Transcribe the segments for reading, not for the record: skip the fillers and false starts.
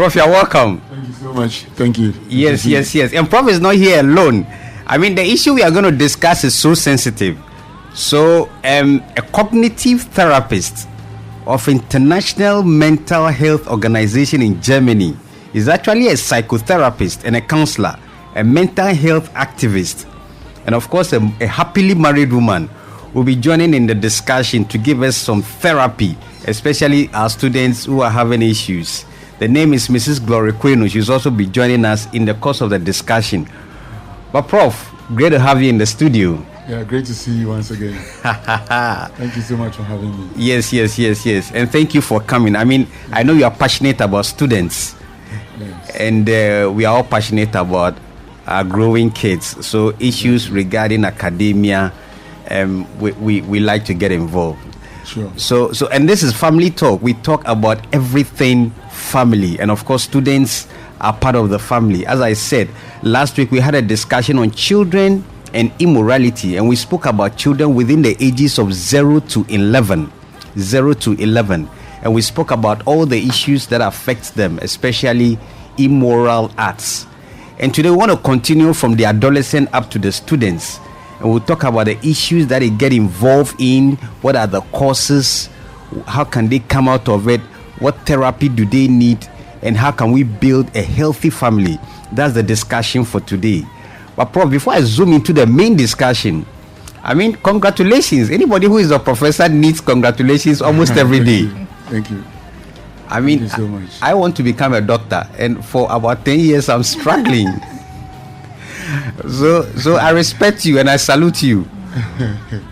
Prof, you're welcome. Thank you so much. Thank you. Yes. And Prof is not here alone. I mean, the issue we are going to discuss is so sensitive. So, a cognitive therapist of International Mental Health Organization in Germany is actually a psychotherapist and a counselor, a mental health activist, and of course, a happily married woman will be joining in the discussion to give us some therapy, especially our students who are having issues. The name is Mrs. Glory Quino. She's also be joining us in the course of the discussion. But Prof, great to have you in the studio. Yeah, great to see you once again. Thank you so much for having me. Yes. And thank you for coming. I mean, I know you are passionate about students. Yes. And we are all passionate about our growing kids. So issues regarding academia, we like to get involved. Sure. So and this is Family Talk. We talk about everything family, and of course students are part of the family. As I said last week, we had a discussion on children and immorality, and we spoke about children within the ages of 0 to 11, and we spoke about all the issues that affect them, especially immoral acts. And today we want to continue from the adolescent up to the students, and we'll talk about the issues that they get involved in. What are the causes? How can they come out of it? What therapy do they need? And how can we build a healthy family? That's the discussion for today. But Prof, before I zoom into the main discussion, I mean, congratulations. Anybody who is a professor needs congratulations almost every day. Thank you. I mean, Thank you so much. I want to become a doctor, and for about 10 years I'm struggling. So I respect you and I salute you.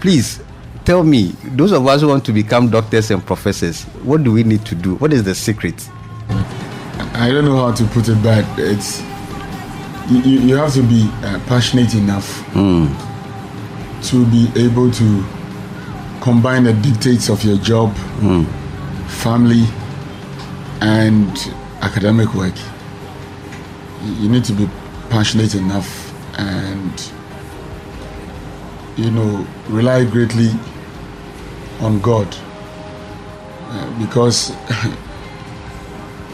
Please tell me, those of us who want to become doctors and professors, what do we need to do? What is the secret? I don't know how to put it, but it's you have to be passionate enough to be able to combine the dictates of your job, family, and academic work. You need to be passionate enough and, rely greatly on God, because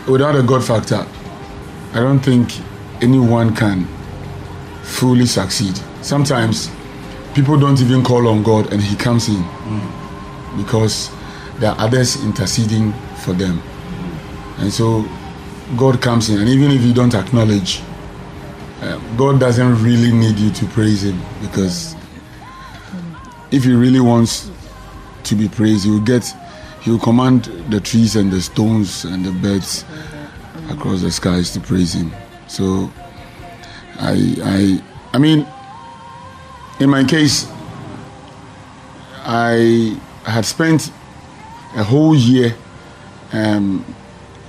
without a God factor, I don't think anyone can fully succeed. Sometimes people don't even call on God and He comes in because there are others interceding for them. And so God comes in, and even if you don't acknowledge, God doesn't really need you to praise Him, because if He really wants to be praised, He will command the trees and the stones and the birds across the skies to praise Him. So I mean, in my case, I had spent a whole year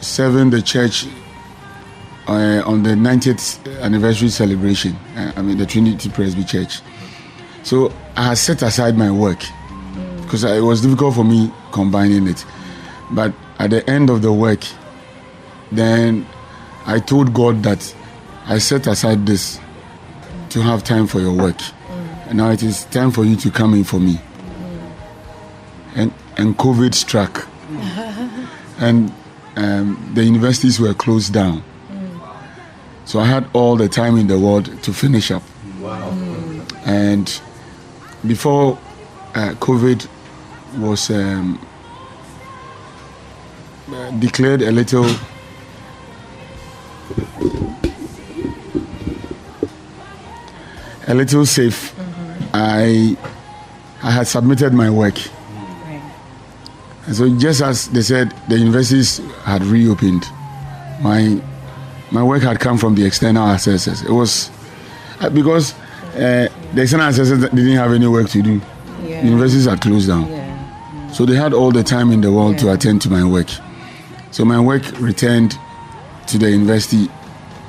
serving the church on the 90th anniversary celebration. The Trinity Presby Church. So I had set aside my work because it was difficult for me combining it. But at the end of the work, then I told God that I set aside this to have time for your work. And now it is time for you to come in for me. And COVID struck. And the universities were closed down. So I had all the time in the world to finish up. Wow. And before COVID was declared a little safe, I had submitted my work. And so just as they said the universities had reopened, my work had come from the external assessors. It was because the external assessors didn't have any work to do. Yeah. Universities are closed down. Yeah. So they had all the time in the world to attend to my work. So my work returned to the university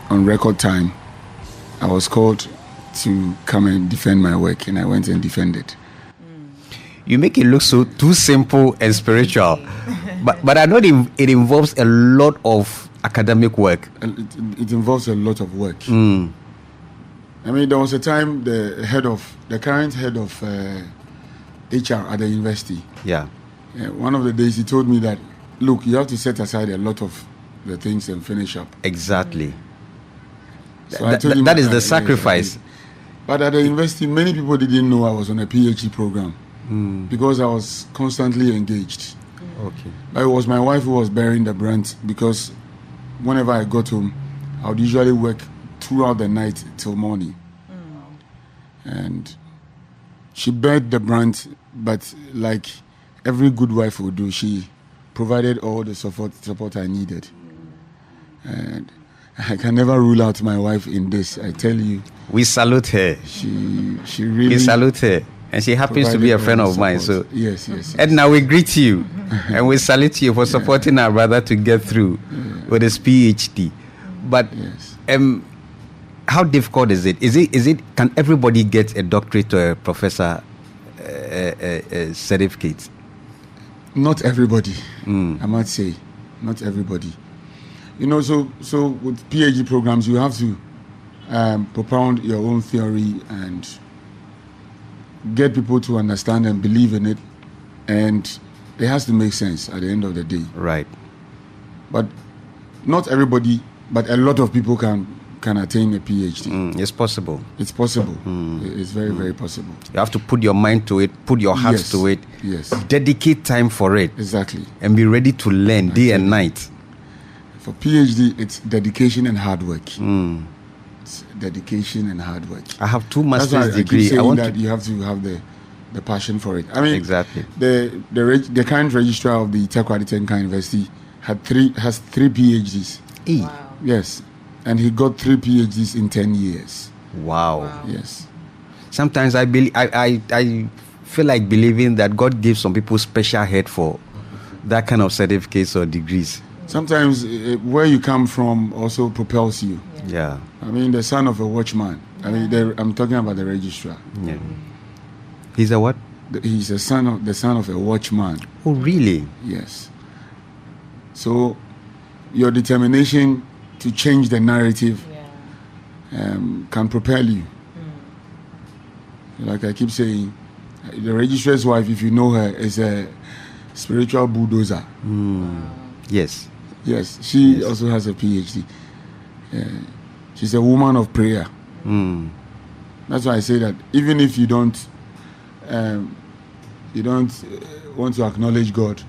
on record time. I was called to come and defend my work, and I went and defended. You make it look so too simple and spiritual, but I know it involves a lot of academic work. It involves a lot of work. There was a time the current head of HR at the university. Yeah. One of the days he told me that, look, you have to set aside a lot of the things and finish up. Exactly. So I told him that is the sacrifice. But at the university, many people didn't know I was on a PhD program because I was constantly engaged. Okay. But it was my wife who was bearing the brunt, because whenever I got home, I would usually work throughout the night till morning. And she bared the brunt, but like every good wife would do, she provided all the support I needed. And I can never rule out my wife in this, I tell you. We salute her. She really... We salute her. And she happens to be a friend of mine. So yes. And now we greet you. And we salute you for supporting our brother to get through with his PhD. But how difficult is it? Is it? Can everybody get a doctorate or a professor certificate? Not everybody. I might say, not everybody. You know, so with PhD programs, you have to propound your own theory and get people to understand and believe in it, and it has to make sense at the end of the day. Right. But not everybody, but a lot of people can attain a PhD. It's possible. It's possible. It's very, very possible. You have to put your mind to it, put your heart to it. Yes. Dedicate time for it. Exactly. And be ready to learn day and night. For PhD, it's dedication and hard work. It's dedication and hard work. I have 2 master's degrees. I want that you have to have the passion for it. I mean, exactly. The current registrar of the Takoradi Tenka University has 3 PhDs. Wow. Yes, and he got 3 PhDs in 10 years. Wow. Yes. Sometimes I feel like believing that God gives some people special head for that kind of certificates or degrees. Sometimes where you come from also propels you. Yeah. I mean, the son of a watchman. I mean, I'm talking about the registrar. Yeah. He's a what? He's the son of a watchman. Oh, really? Yes. So, your determination to change the narrative can propel you. Like I keep saying, the registrar's wife, if you know her, is a spiritual bulldozer. Yes. Yes, she also has a PhD. She's a woman of prayer. That's why I say that even if you don't want to acknowledge God,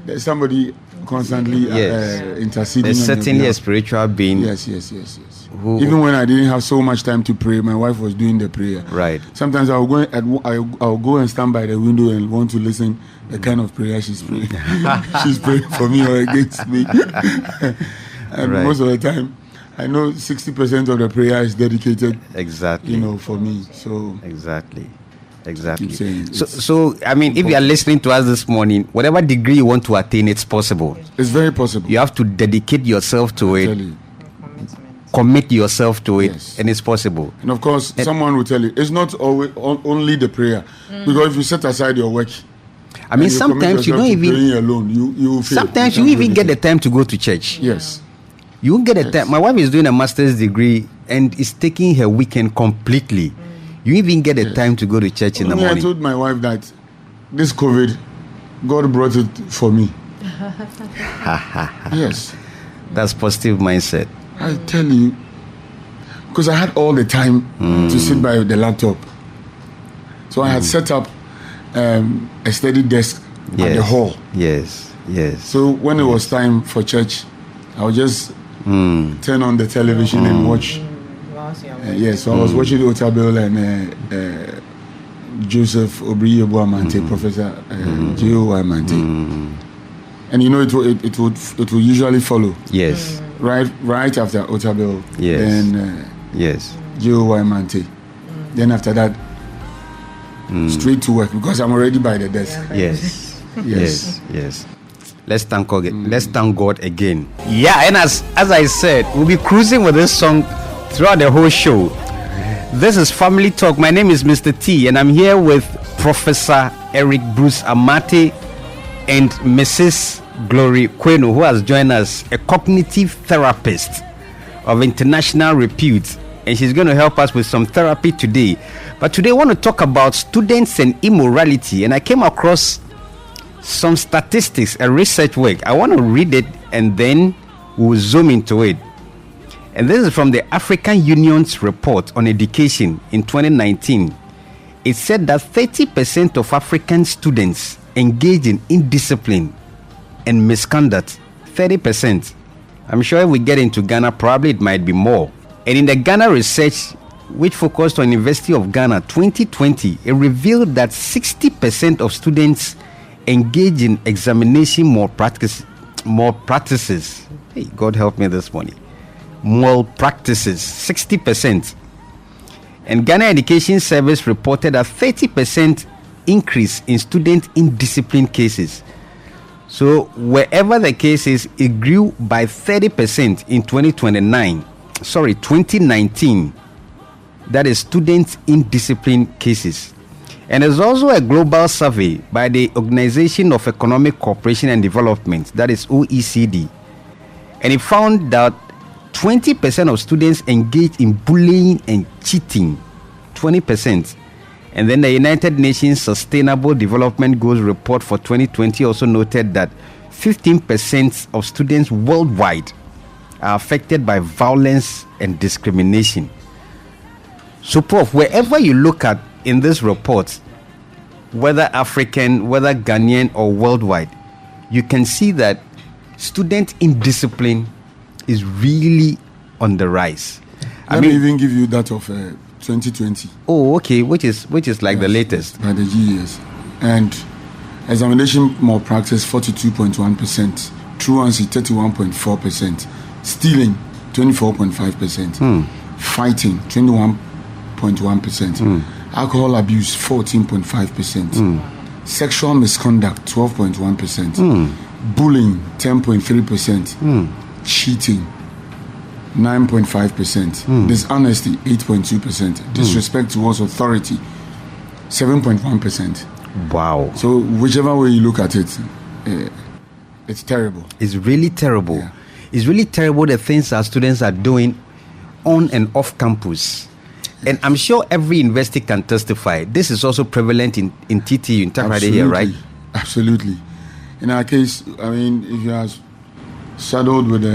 there's somebody constantly interceding. There's certainly a spiritual being. Yes. Even when I didn't have so much time to pray, my wife was doing the prayer. Right. Sometimes I'll go and stand by the window and want to listen the kind of prayer she's praying. She's praying for me or against me. And most of the time, I know 60% of the prayer is dedicated. Exactly. For me. So exactly. So I mean, if you are listening to us this morning, whatever degree you want to attain, it's possible. It's very possible. You have to dedicate yourself to it. Commit yourself to it, and it's possible. And of course, someone will tell you it's not always only the prayer, because if you set aside your work, I mean, sometimes you don't even praying alone. You fail. Sometimes you even get the time to go to church. Yes, you won't get the time. My wife is doing a master's degree and is taking her weekend completely. You even get the time to go to church in the morning. I told my wife that this COVID, God brought it for me. Yes, that's positive mindset. I tell you, because I had all the time to sit by the laptop. So I had set up a study desk at the hall. Yes. So when it was time for church, I would just turn on the television and watch. So I was watching Otabel and Joseph Obriye-Boamante, Professor J.O.Y. Mante. And it would usually follow. Yes. Right after Otabel, yes. Then J.O.Y. Mante. Then after that, straight to work, because I'm already by the desk. Yes. Let's thank God. Let's thank God again. Yeah, and as I said, we'll be cruising with this song throughout the whole show. This is Family Talk. My name is Mr. T, and I'm here with Professor Eric Bruce Amate and Mrs. Glory Kwenu, who has joined us, a cognitive therapist of international repute, and she's going to help us with some therapy today. But today I want to talk about students and immorality, and I came across some statistics, a research work. I want to read it, and then We'll zoom into it. And this is from the African Union's report on education in 2019. It said that 30% of African students engage in indiscipline and misconduct. 30%. I'm sure if we get into Ghana, probably it might be more. And in the Ghana research, which focused on University of Ghana 2020, it revealed that 60% of students engage in examination malpractices. Hey, God help me this morning. Malpractices, 60%. And Ghana Education Service reported a 30% increase in student indiscipline cases. So wherever the case is, it grew by 30% in 2019. That is student indiscipline cases. And there's also a global survey by the Organization of Economic Cooperation and Development, that is OECD. And it found that 20% of students engage in bullying and cheating. 20%. And then the United Nations Sustainable Development Goals report for 2020 also noted that 15% of students worldwide are affected by violence and discrimination. So, Prof, wherever you look at in this report, whether African, whether Ghanaian or worldwide, you can see that student indiscipline is really on the rise. Let me even give you that of 2020. Oh, okay, which is like the latest. By the GES. And examination malpractice 42.1%, truancy 31.4%, stealing 24.5%, fighting 21.1%, alcohol abuse 14.5%, sexual misconduct 12.1%, bullying 10.3%, cheating 9.5%, dishonesty 8.2%, disrespect towards authority 7.1%. Wow. So whichever way you look at it, it's terrible. It's really terrible. Yeah. It's really terrible the things our students are doing on and off campus. And I'm sure every university can testify. This is also prevalent in TTU, in Takoradi here, right? Absolutely. In our case, I mean, if you are saddled with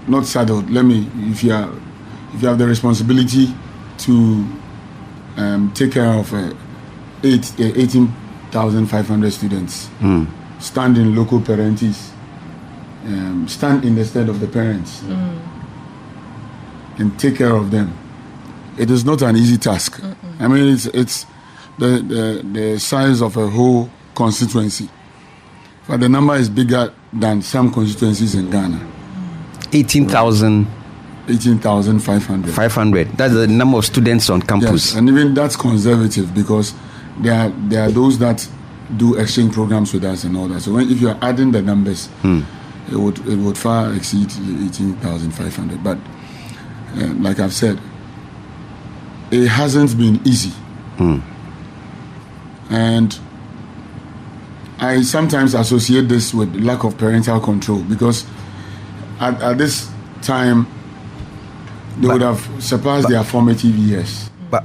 not saddled, if you have the responsibility to take care of 18,500 students, stand in local parentis, stand in the stead of the parents, and take care of them. It is not an easy task. I mean, it's the size of a whole constituency, but the number is bigger than some constituencies in Ghana. 18,500. 500. That's the number of students on campus. Yes, and even that's conservative because there are those that do exchange programs with us and all that. So if you are adding the numbers, it would far exceed 18,500. But like I've said, it hasn't been easy. And I sometimes associate this with lack of parental control because at this time they would have surpassed their formative years. But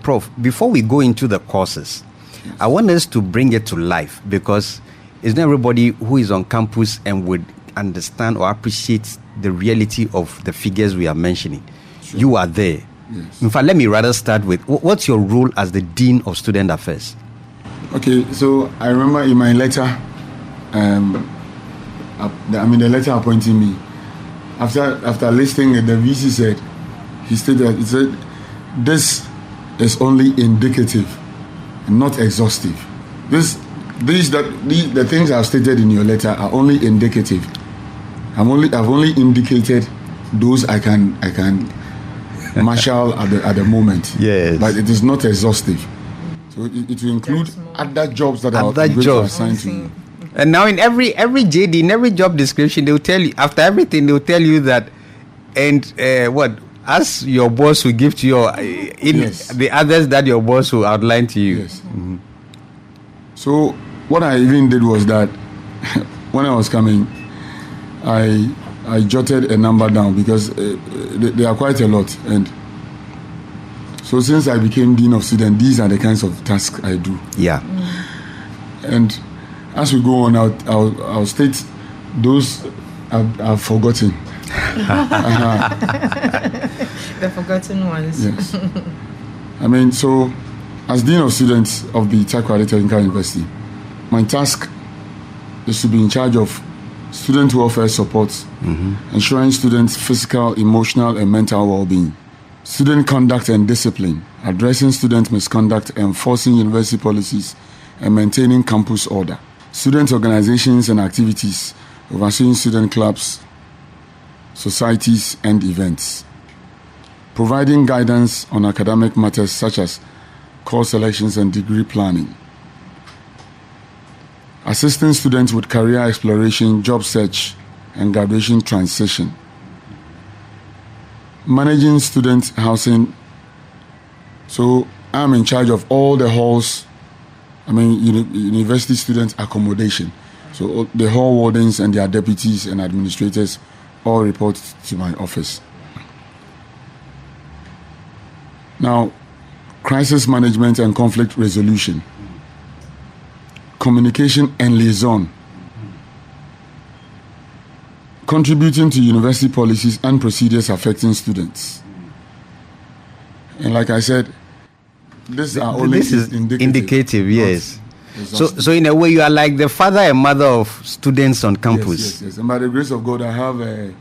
Prof, before we go into the courses, yes, I want us to bring it to life because it's not everybody who is on campus and would understand or appreciate the reality of the figures we are mentioning. Sure. You are there. Yes. In fact, let me rather start with what's your role as the Dean of Student Affairs? Okay, so I remember in my letter, the letter appointing me, after listing it, the VC said, he said, this is only indicative, not exhaustive. The things I've stated in your letter are only indicative. I've only indicated those I can marshal at the moment. Yes, but it is not exhaustive. So it will include other jobs that are assigned to you. And now in every JD, in every job description, they will tell you, after everything, they will tell you that, and as your boss will give to your, yes, the others that your boss will outline to you. Yes. So what I even did was that when I was coming, I jotted a number down because there are quite a lot. And so since I became Dean of Students, these are the kinds of tasks I do. Yeah. And as we go on, I'll state those I've forgotten. The forgotten ones. Yes. I mean, so as Dean of Students of the Takoradi Technical University, my task is to be in charge of student welfare support, ensuring students' physical, emotional, and mental well-being, student conduct and discipline, addressing student misconduct, enforcing university policies, and maintaining campus order, student organizations and activities, overseeing student clubs, societies, and events, providing guidance on academic matters such as course selections and degree planning, assisting students with career exploration, job search, and graduation transition, managing student housing. So I'm in charge of all the halls, university student accommodation. So the hall wardens and their deputies and administrators all report to my office. Now, crisis management and conflict resolution, communication and liaison, contributing to university policies and procedures affecting students. And like I said, this is indicative, yes. So in a way, you are like the father and mother of students on campus. Yes. And by the grace of God, I have a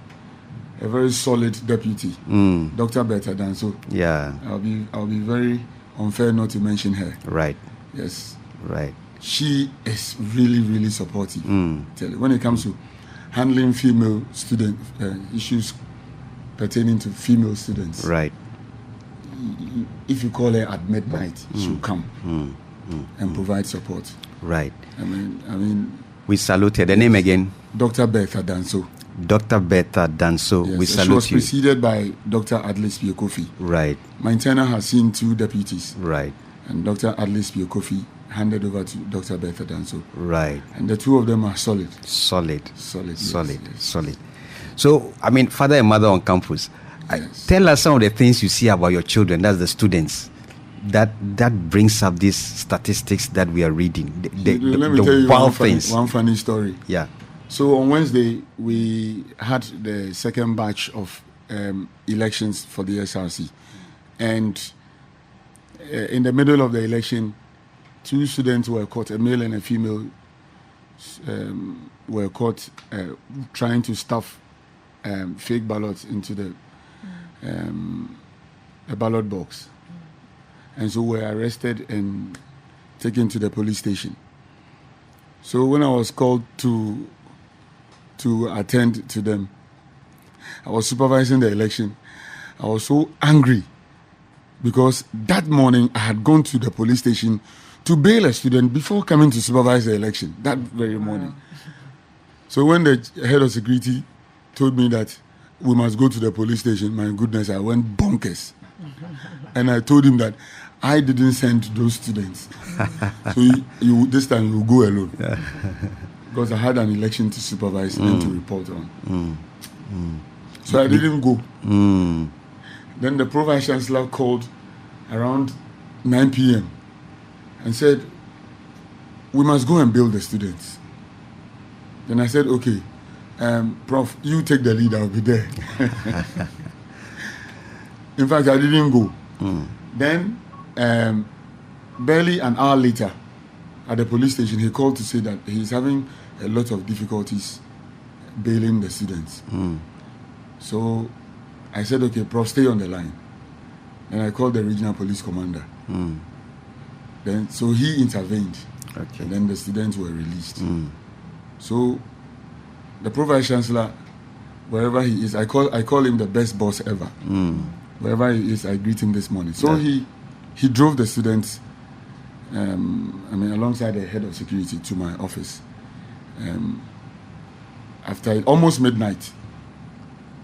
very solid deputy, Dr. Bertha Danso. Yeah. I'll be very unfair not to mention her. Right. Yes. Right. She is really, really supportive. Tell you, when it comes to handling female student issues pertaining to female students. Right. If you call her at midnight, she'll come and provide support. Right. I mean. We salute her. The name again? Dr. Bertha Danso. Dr. Bertha Danso. Yes, we salute you. She was preceded by Dr. Adlis Piokofi. Right. My internal has seen 2 deputies. Right. And Dr. Adlis Piokofi handed over to Dr. Bertha Danso. Right. And the 2 of them are solid. Solid. Yes. So, father and mother on campus. Yes. Tell us some of the things you see about your children, that's the students, that brings up these statistics that we are reading. Let me tell you one funny story. Yeah. So on Wednesday, we had the second batch of elections for the SRC. And in the middle of the election, 2 students were caught, a male and a female, were caught trying to stuff fake ballots into the a ballot box. And so were arrested and taken to the police station. So when I was called to attend to them, I was supervising the election. I was so angry because that morning I had gone to the police station to bail a student before coming to supervise the election, that very morning. So when the head of security told me that we must go to the police station, my goodness, I went bonkers. And I told him that I didn't send those students. So this time you will go alone. Because I had an election to supervise and to report on. So I didn't go. Then the Pro-Vice Chancellor called around 9 p.m. and said, we must go and bail the students. Then I said, okay, Prof, you take the lead, I'll be there. In fact, I didn't go. Then, barely an hour later, at the police station, he called to say that he's having a lot of difficulties bailing the students. So I said, okay, Prof, stay on the line. And I called the regional police commander. Then, so he intervened. Okay. And then the students were released. So the Pro-Vice Chancellor, wherever he is, I call him the best boss ever. Wherever he is, I greet him this morning. So he drove the students, alongside the head of security to my office. After almost midnight.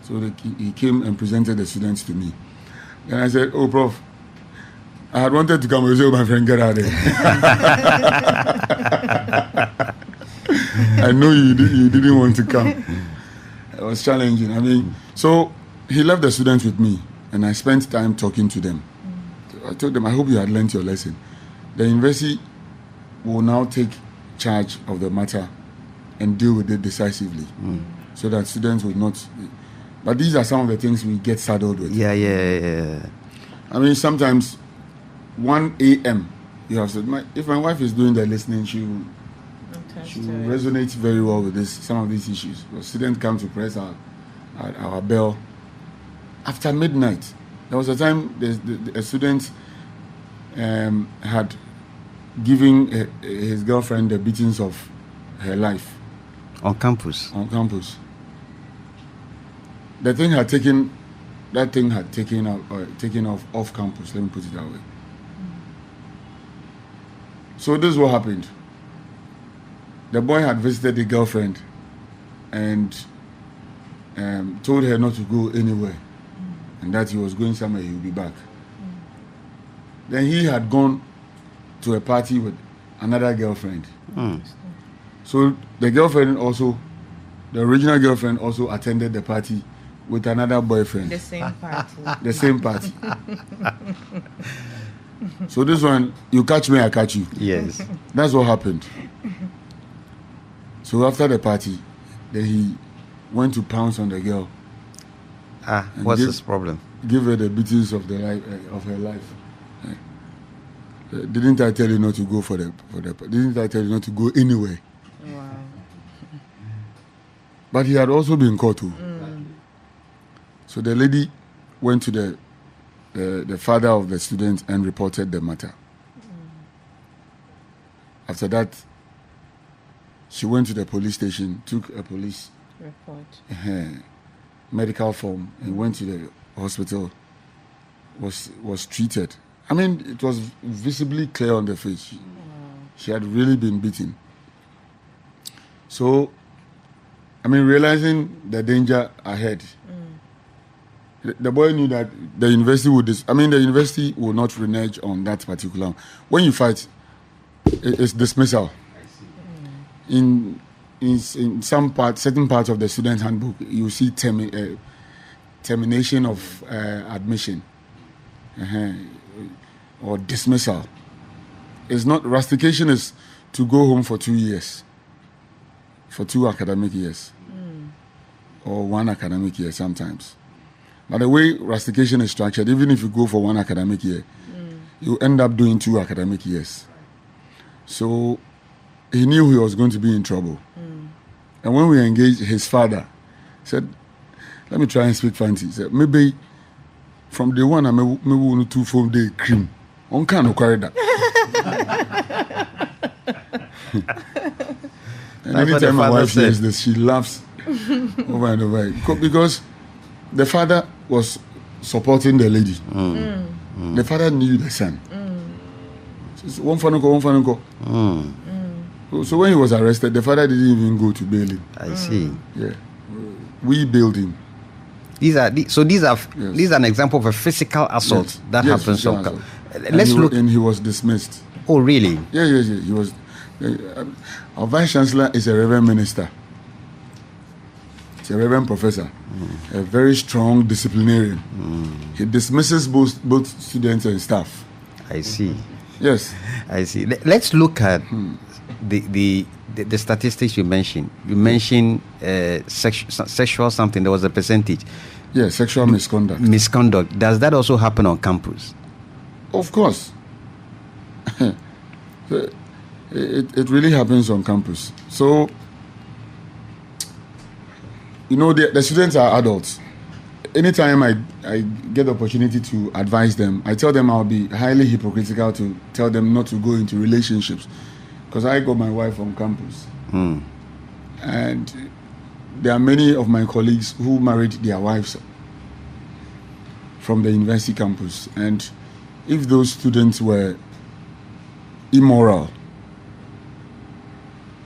So he came and presented the students to me. Then I said, oh, Prof, I had wanted to come and say, oh, my friend, get out of there. I know you didn't want to come. It was challenging. So he left the students with me, and I spent time talking to them. I told them, I hope you had learned your lesson. The university will now take charge of the matter and deal with it decisively, so that students would not. But these are some of the things we get saddled with. Yeah. I mean, sometimes 1 a.m. you have said, if my wife is doing the listening, she will resonate very well with some of these issues. The students come to press our bell after midnight. There was a time a student had given his girlfriend the beatings of her life on campus. That thing had taken off campus. Let me put it that way. So this is what happened. The boy had visited the girlfriend and told her not to go anywhere, and that he was going somewhere, he would be back. Then he had gone to a party with another girlfriend. So the original girlfriend also attended the party with another boyfriend. The same party. The same party. So this one, you catch me, I catch you. Yes. That's what happened. So after the party, then he went to pounce on the girl. What's his problem? Give her the beatings of her life. Didn't I tell you not to go for the? Didn't I tell you not to go anywhere? Wow. But he had also been caught too. So the lady went to the father of the student and reported the matter. After that, she went to the police station, took a police report, medical form, and went to the hospital. Was treated. I mean, it was visibly clear on the face. She had really been beaten. So, I mean, realizing the danger ahead, the boy knew that the university the university will not renege on that particular. When you fight, it's dismissal. In certain parts of the student handbook, you see termination of admission or dismissal. It's not rustication is to go home for 2 years, for 2 academic years, or 1 academic year sometimes. But the way rustication is structured, even if you go for 1 academic year, you end up doing 2 academic years. So he knew he was going to be in trouble. And when we engaged his father, said, let me try and speak fancy. He said, maybe from day one, I may want to form the cream. On can acquire that. And anytime my wife hears this, she laughs over and over. Because the father was supporting the lady. The father knew the son. One fan go. So when he was arrested, the father didn't even go to bail him. I see. Yeah, we bailed him. These are an example of a physical assault that happens. And he was dismissed. Oh, really? Yeah. He was. Our vice chancellor is a reverend minister. He's a reverend professor, a very strong disciplinarian. He dismisses both students and staff. I see. Yes, I see. Let's look at the statistics you mentioned. You mentioned sexual something. There was a percentage. Yes, sexual misconduct. Misconduct. Does that also happen on campus? Of course. It really happens on campus. So, the students are adults. Anytime I get the opportunity to advise them, I tell them I'll be highly hypocritical to tell them not to go into relationships, because I got my wife on campus. And there are many of my colleagues who married their wives from the university campus. And if those students were immoral,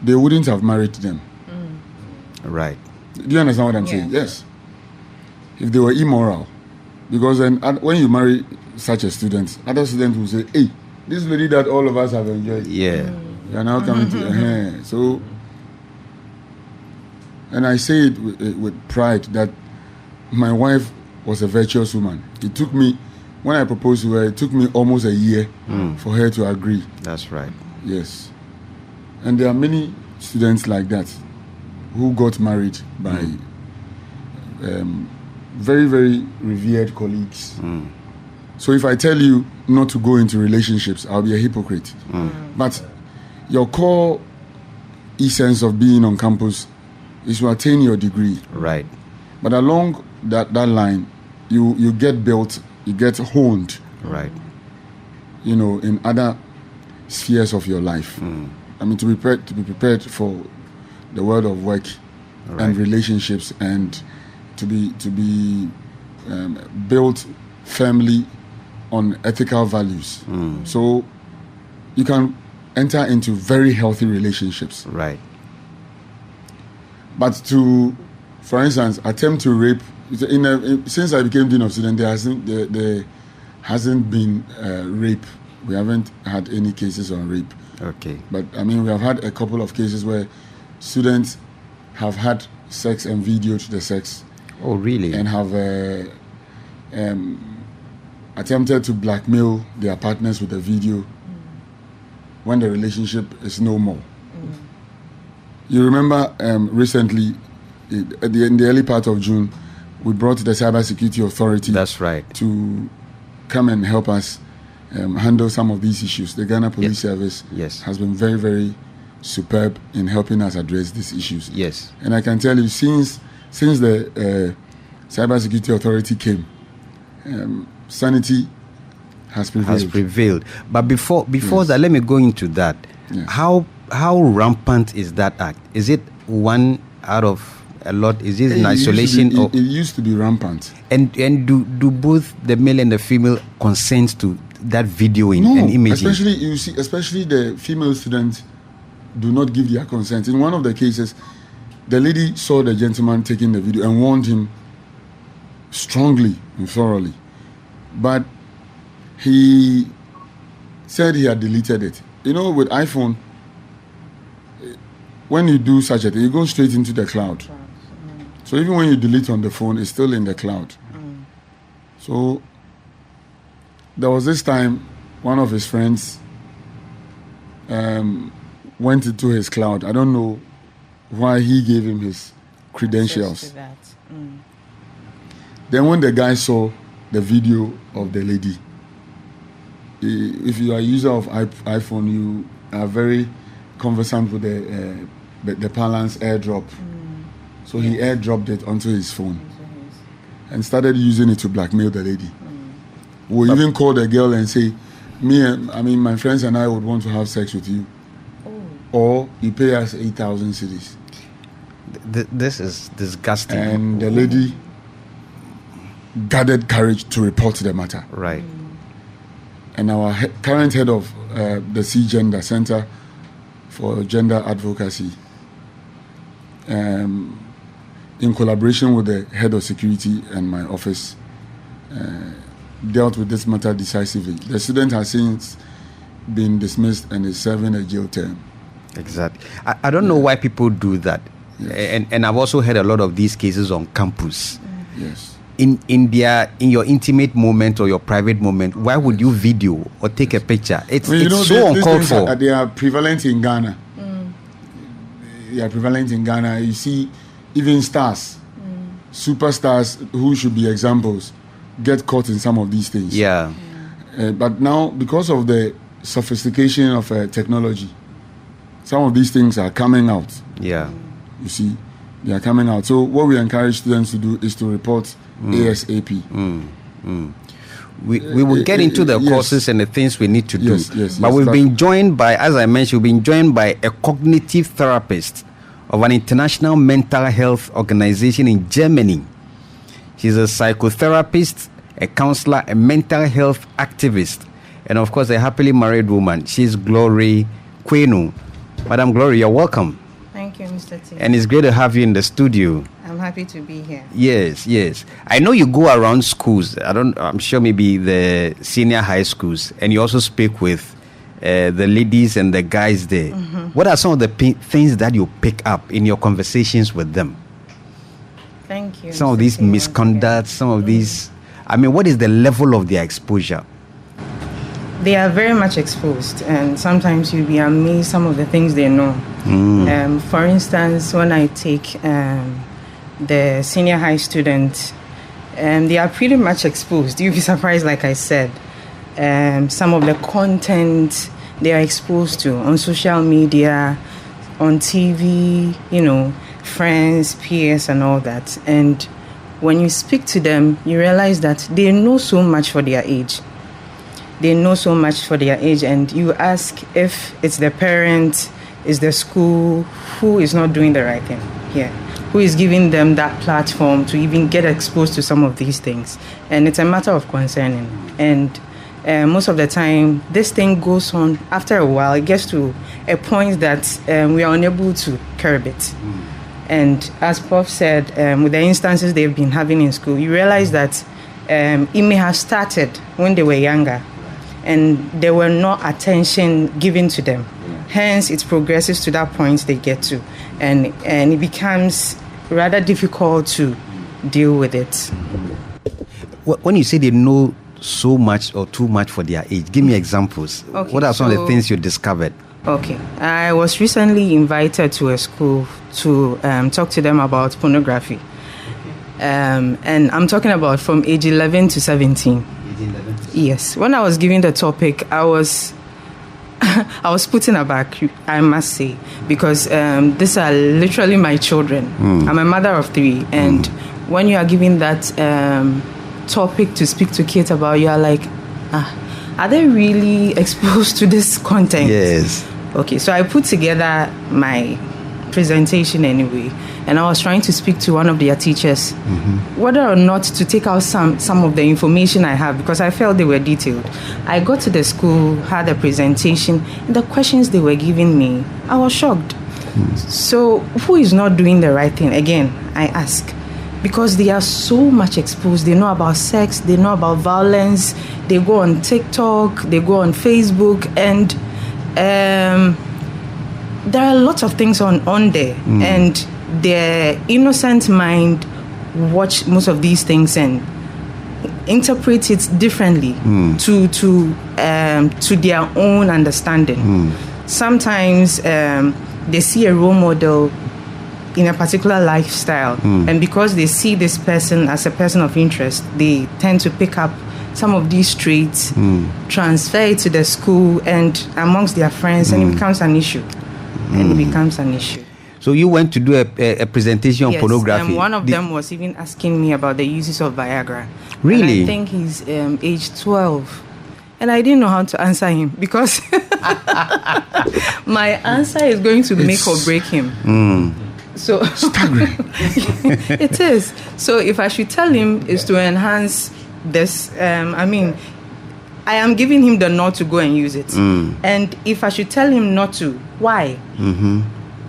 they wouldn't have married them. Right. Do you understand what I'm saying? Yes. If they were immoral. Because then when you marry such a student, other students will say, hey, this lady that all of us have enjoyed. Yeah. You are now coming to her. So, and I say it with pride that my wife was a virtuous woman. It took me, when I proposed to her, it took me almost a year for her to agree. That's right. Yes. And there are many students like that who got married by very, very revered colleagues. So if I tell you not to go into relationships, I'll be a hypocrite. But your core essence of being on campus is to attain your degree. Right. But along that line, you get built, you get honed. Right. In other spheres of your life. I mean, to be prepared for the world of work and relationships, and to be built firmly on ethical values. So you can enter into very healthy relationships. Right. But for instance, attempt to rape. Since I became dean of students, there hasn't been rape. We haven't had any cases on rape. Okay. But I mean, we have had a couple of cases where students have had sex and videoed the sex. Oh, really? And have attempted to blackmail their partners with the video when the relationship is no more. You remember recently, in the early part of June, we brought the Cybersecurity Authority. That's right. To come and help us handle some of these issues. The Ghana Police Service has been very, very superb in helping us address these issues. Yes. And I can tell you, since the Cybersecurity Authority came, sanity has prevailed. But before that, let me go into that. Yes. How rampant is that act? Is it one out of a lot? Is it in isolation? It used to be rampant. And do both the male and the female consent to that videoing and imaging? Especially the female students do not give their consent. In one of the cases, the lady saw the gentleman taking the video and warned him strongly and thoroughly. But he said he had deleted it. With iPhone, when you do such a thing, you go straight into the cloud. So even when you delete on the phone, it's still in the cloud. So there was this time one of his friends went into his cloud. I don't know why he gave him his credentials. Then when the guy saw the video of the lady, if you are a user of iPhone, you are very conversant with the Balance airdrop. So he airdropped it onto his phone and started using it to blackmail the lady. We even called the girl and say, my friends and I would want to have sex with you. Or you pay us 8,000 cedis. This is disgusting. And the lady gathered courage to report the matter. Right. And our current head of the C-Gender Center for Gender Advocacy, in collaboration with the head of security and my office, dealt with this matter decisively. The student has since been dismissed and is serving a jail term. Exactly. I don't know why people do that. Yes. And I've also heard a lot of these cases on campus. Yes. In your intimate moment or your private moment, why would you video or take a picture? It's so uncalled for. They are prevalent in Ghana. They are prevalent in Ghana. You see, even stars, superstars who should be examples, get caught in some of these things. Yeah. But now, because of the sophistication of technology, some of these things are coming out. Yeah. You see, they are coming out. So what we encourage students to do is to report ASAP. We will get into the courses and the things we need to do. Yes, but we've been joined by, as I mentioned, we've been joined by a cognitive therapist of an international mental health organization in Germany. She's a psychotherapist, a counselor, a mental health activist, and of course, a happily married woman. She's Glory Kwenu. Madam Glory, you're welcome. Thank you, Mr. T. And it's great to have you in the studio. I'm happy to be here. Yes. I know you go around schools. I'm sure maybe the senior high schools, and you also speak with the ladies and the guys there. What are some of the things that you pick up in your conversations with them? Thank you. Some of these misconducts, some of these. I mean, what is the level of their exposure? they are very much exposed, and sometimes you'll be amazed some of the things they know. For instance, when I take the senior high students, they are pretty much exposed. You'll be surprised, like I said. Some of the content they are exposed to on social media, on TV, friends, peers, and all that. And when you speak to them, you realize that they know so much for their age. And you ask if it's the parent, it's the school, who is not doing the right thing here, who is giving them that platform to even get exposed to some of these things. And it's a matter of concerning. And most of the time, this thing goes on. After a while, it gets to a point that we are unable to curb it. And as Prof said, with the instances they've been having in school, you realize that it may have started when they were younger, and there were no attention given to them. Hence, it progresses to that point they get to, and it becomes rather difficult to deal with it. When you say they know so much or too much for their age, give me examples. Okay, what are some of the things you discovered? Okay, I was recently invited to a school to talk to them about pornography. And I'm talking about from age 11 to 17. Yes. When I was giving the topic, I was put in aback, I must say, because these are literally my children. I'm a mother of 3, and when you are giving that topic to speak to kids about, you are like, are they really exposed to this content? Yes. Okay, so I put together my presentation anyway, and I was trying to speak to one of their teachers whether or not to take out some of the information I have, because I felt they were detailed. I got to the school, had a presentation, and the questions they were giving me, I was shocked. So who is not doing the right thing? Again, I ask, because they are so much exposed. They know about sex, they know about violence, they go on TikTok, they go on Facebook, and there are lots of things on there, and their innocent mind watch most of these things and interpret it differently to their own understanding. Sometimes they see a role model in a particular lifestyle, and because they see this person as a person of interest, they tend to pick up some of these traits, transfer it to the school and amongst their friends, and it becomes an issue. So you went to do a presentation on pornography. One of them was even asking me about the uses of Viagra. Really? And I think he's age 12. And I didn't know how to answer him, because my answer is going to make or break him. So staggering. It is. So if I should tell him is to enhance this, I am giving him the nod to go and use it. And if I should tell him not to, why?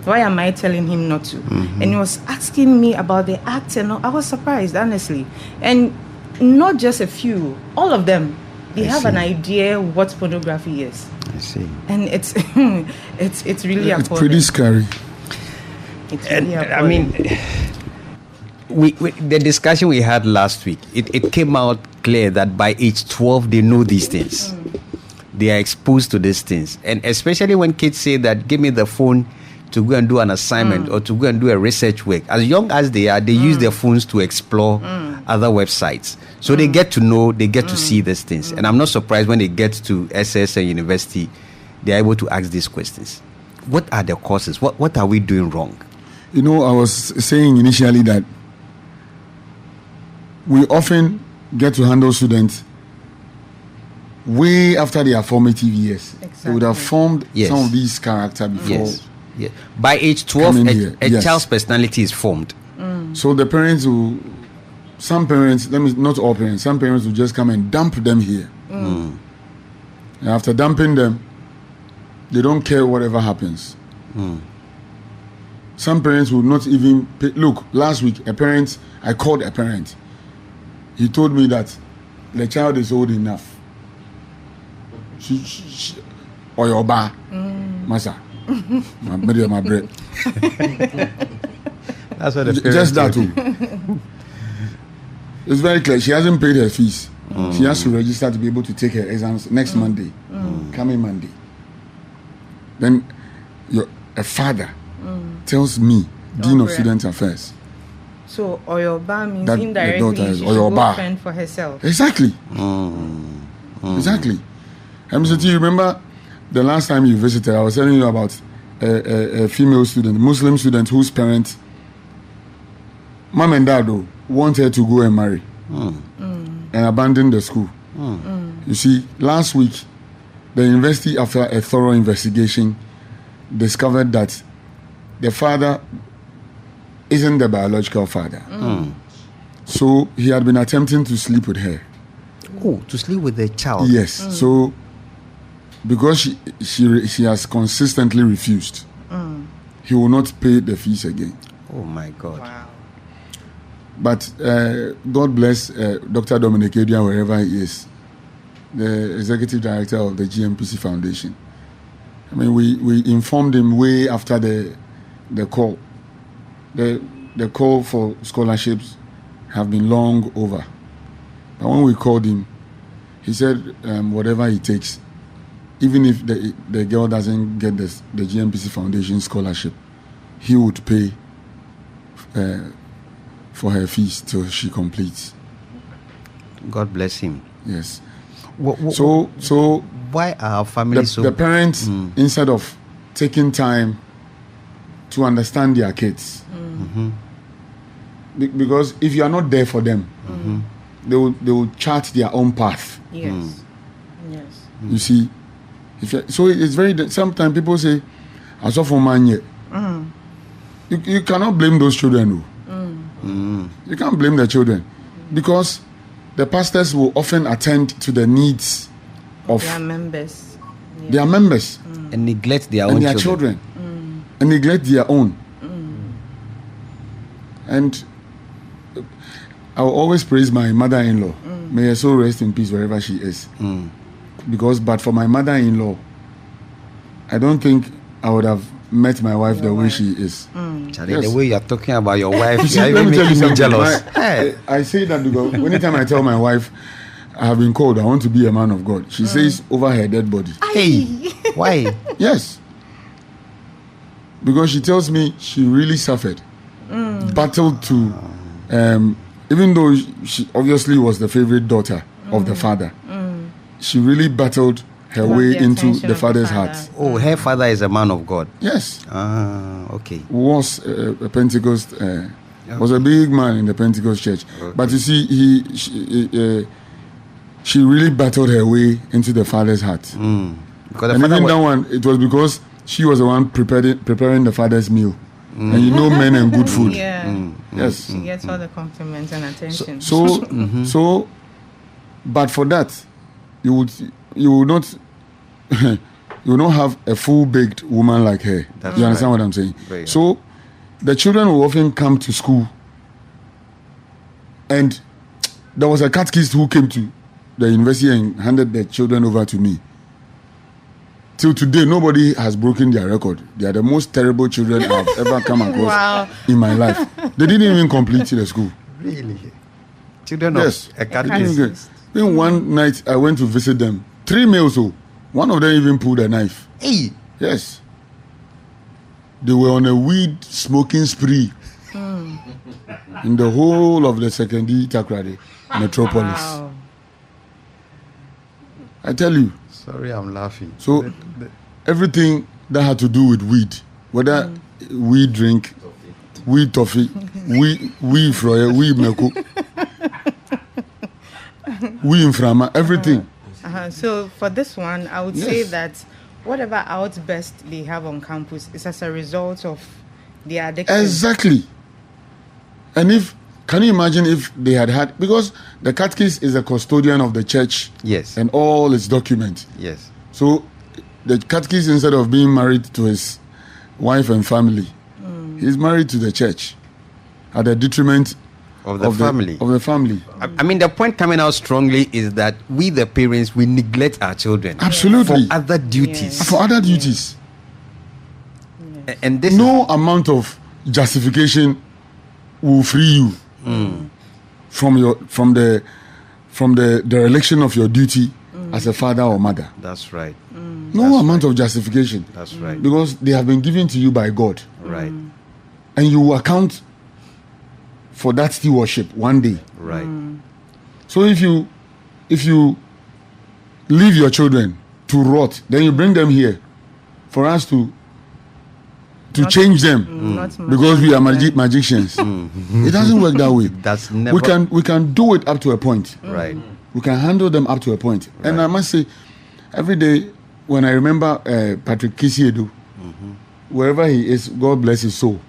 Why am I telling him not to? And he was asking me about the act, and I was surprised, honestly. And not just a few, all of them, they have an idea what pornography is. I see. And it's really it's pretty scary. It's really appalling. The discussion we had last week, it came out clear that by age 12 they know these things. They are exposed to these things, and especially when kids say that, give me the phone to go and do an assignment or to go and do a research work. As young as they are, they use their phones to explore other websites. So they get to know, they get to see these things. And I'm not surprised when they get to SS and university, they're able to ask these questions. What are the causes? What are we doing wrong? I was saying initially that we often get to handle students way after their formative years. Exactly. They would have formed some of these characters before. Yes. By age 12, a child's personality is formed. So the parents some parents, not all parents, some parents will just come and dump them here. And after dumping them, they don't care whatever happens. Some parents will not even pay. Look, last week, I called a parent. He told me that the child is old enough. She or your bar, massa, my bread. That's what the just that too. It's very clear. She hasn't paid her fees. She has to register to be able to take her exams next Monday. coming Monday. Then a father tells me, Dean of Student Affairs. So Oyoba means that indirectly she should go fend for herself. Exactly. Exactly. MCT, you remember the last time you visited, I was telling you about a female student, a Muslim student whose parents, mom and dad, want her to go and marry and abandon the school. You see, last week, the university, after a thorough investigation, discovered that the father isn't the biological father. So he had been attempting to sleep with her. Oh, to sleep with the child? Yes. So because she has consistently refused, he will not pay the fees again. Oh my God. Wow. But God bless Dr. Dominic Adrian, wherever he is, the executive director of the GMPC Foundation. I mean, we informed him way after the call. The call for scholarships have been long over. But when we called him, he said whatever it takes, even if the girl doesn't get the GMPC Foundation scholarship, he would pay for her fees till she completes. God bless him. Yes. So why are families the parents, instead of taking time to understand their kids, because if you are not there for them, they will chart their own path. Yes. Yes. You see, so it's very. Sometimes people say, "I saw for man yet." You cannot blame those children. You can't blame the children because the pastors will often attend to the needs of their members. Their members and neglect their and own their children. And neglect their own. And I will always praise my mother-in-law. May her soul rest in peace wherever she is. Because, but for my mother-in-law, I don't think I would have met my wife the way she is. Charlie, yes. The way you are talking about your wife, you are even making me jealous. Hey. I say that because anytime I tell my wife I have been called, I want to be a man of God, she says over her dead body. Hey, why? Yes. Because she tells me she really suffered, battled to, even though she obviously was the favorite daughter of the father, she really battled her way into the father's heart. Oh, her father is a man of God. Yes. Okay. Was a Pentecost, was a big man in the Pentecost church. Okay. But you see, she really battled her way into the father's heart. And even that one, it was because she was the one preparing the father's meal. And you know men and good food. Yes. She gets all the compliments and attention. So, but for that, you will not have a full-baked woman like her. You understand what I'm saying? So the children will often come to school, and there was a catechist who came to the university and handed the children over to me. Till today, nobody has broken their record. They are the most terrible children I've ever come across in my life. They didn't even complete the school. Really? Children of a catechist. Then one night I went to visit them. 3 males, one of them even pulled a knife. Hey. Yes. They were on a weed smoking spree in the whole of the Sekendi Takrade metropolis. Wow. I tell you. Sorry, I'm laughing. So everything that had to do with weed, whether weed drink, weed toffee, weed froye, weed meko, weed inframa, everything. So for this one, I would say that whatever outburst they have on campus is as a result of their addiction. Exactly. And can you imagine if they had, because the catechist is a custodian of the church, and all its documents. Yes. So the catechist, instead of being married to his wife and family, he's married to the church at the detriment of the family. Of the family. I mean, the point coming out strongly is that we, the parents, we neglect our children. Absolutely. For other duties. For other duties. And this no amount of justification will free you from the dereliction of your duty as a father or mother. That's right. No amount of justification. That's right. Because they have been given to you by God. Right. And you will account for that stewardship one day. Right. So if you leave your children to rot, then you bring them here for us to change them because we are magicians. It doesn't work that way. That's never. We can do it up to a point. Right. We can handle them up to a point. And I must say, every day when I remember Patrick Kisiedu, wherever he is, God bless his soul.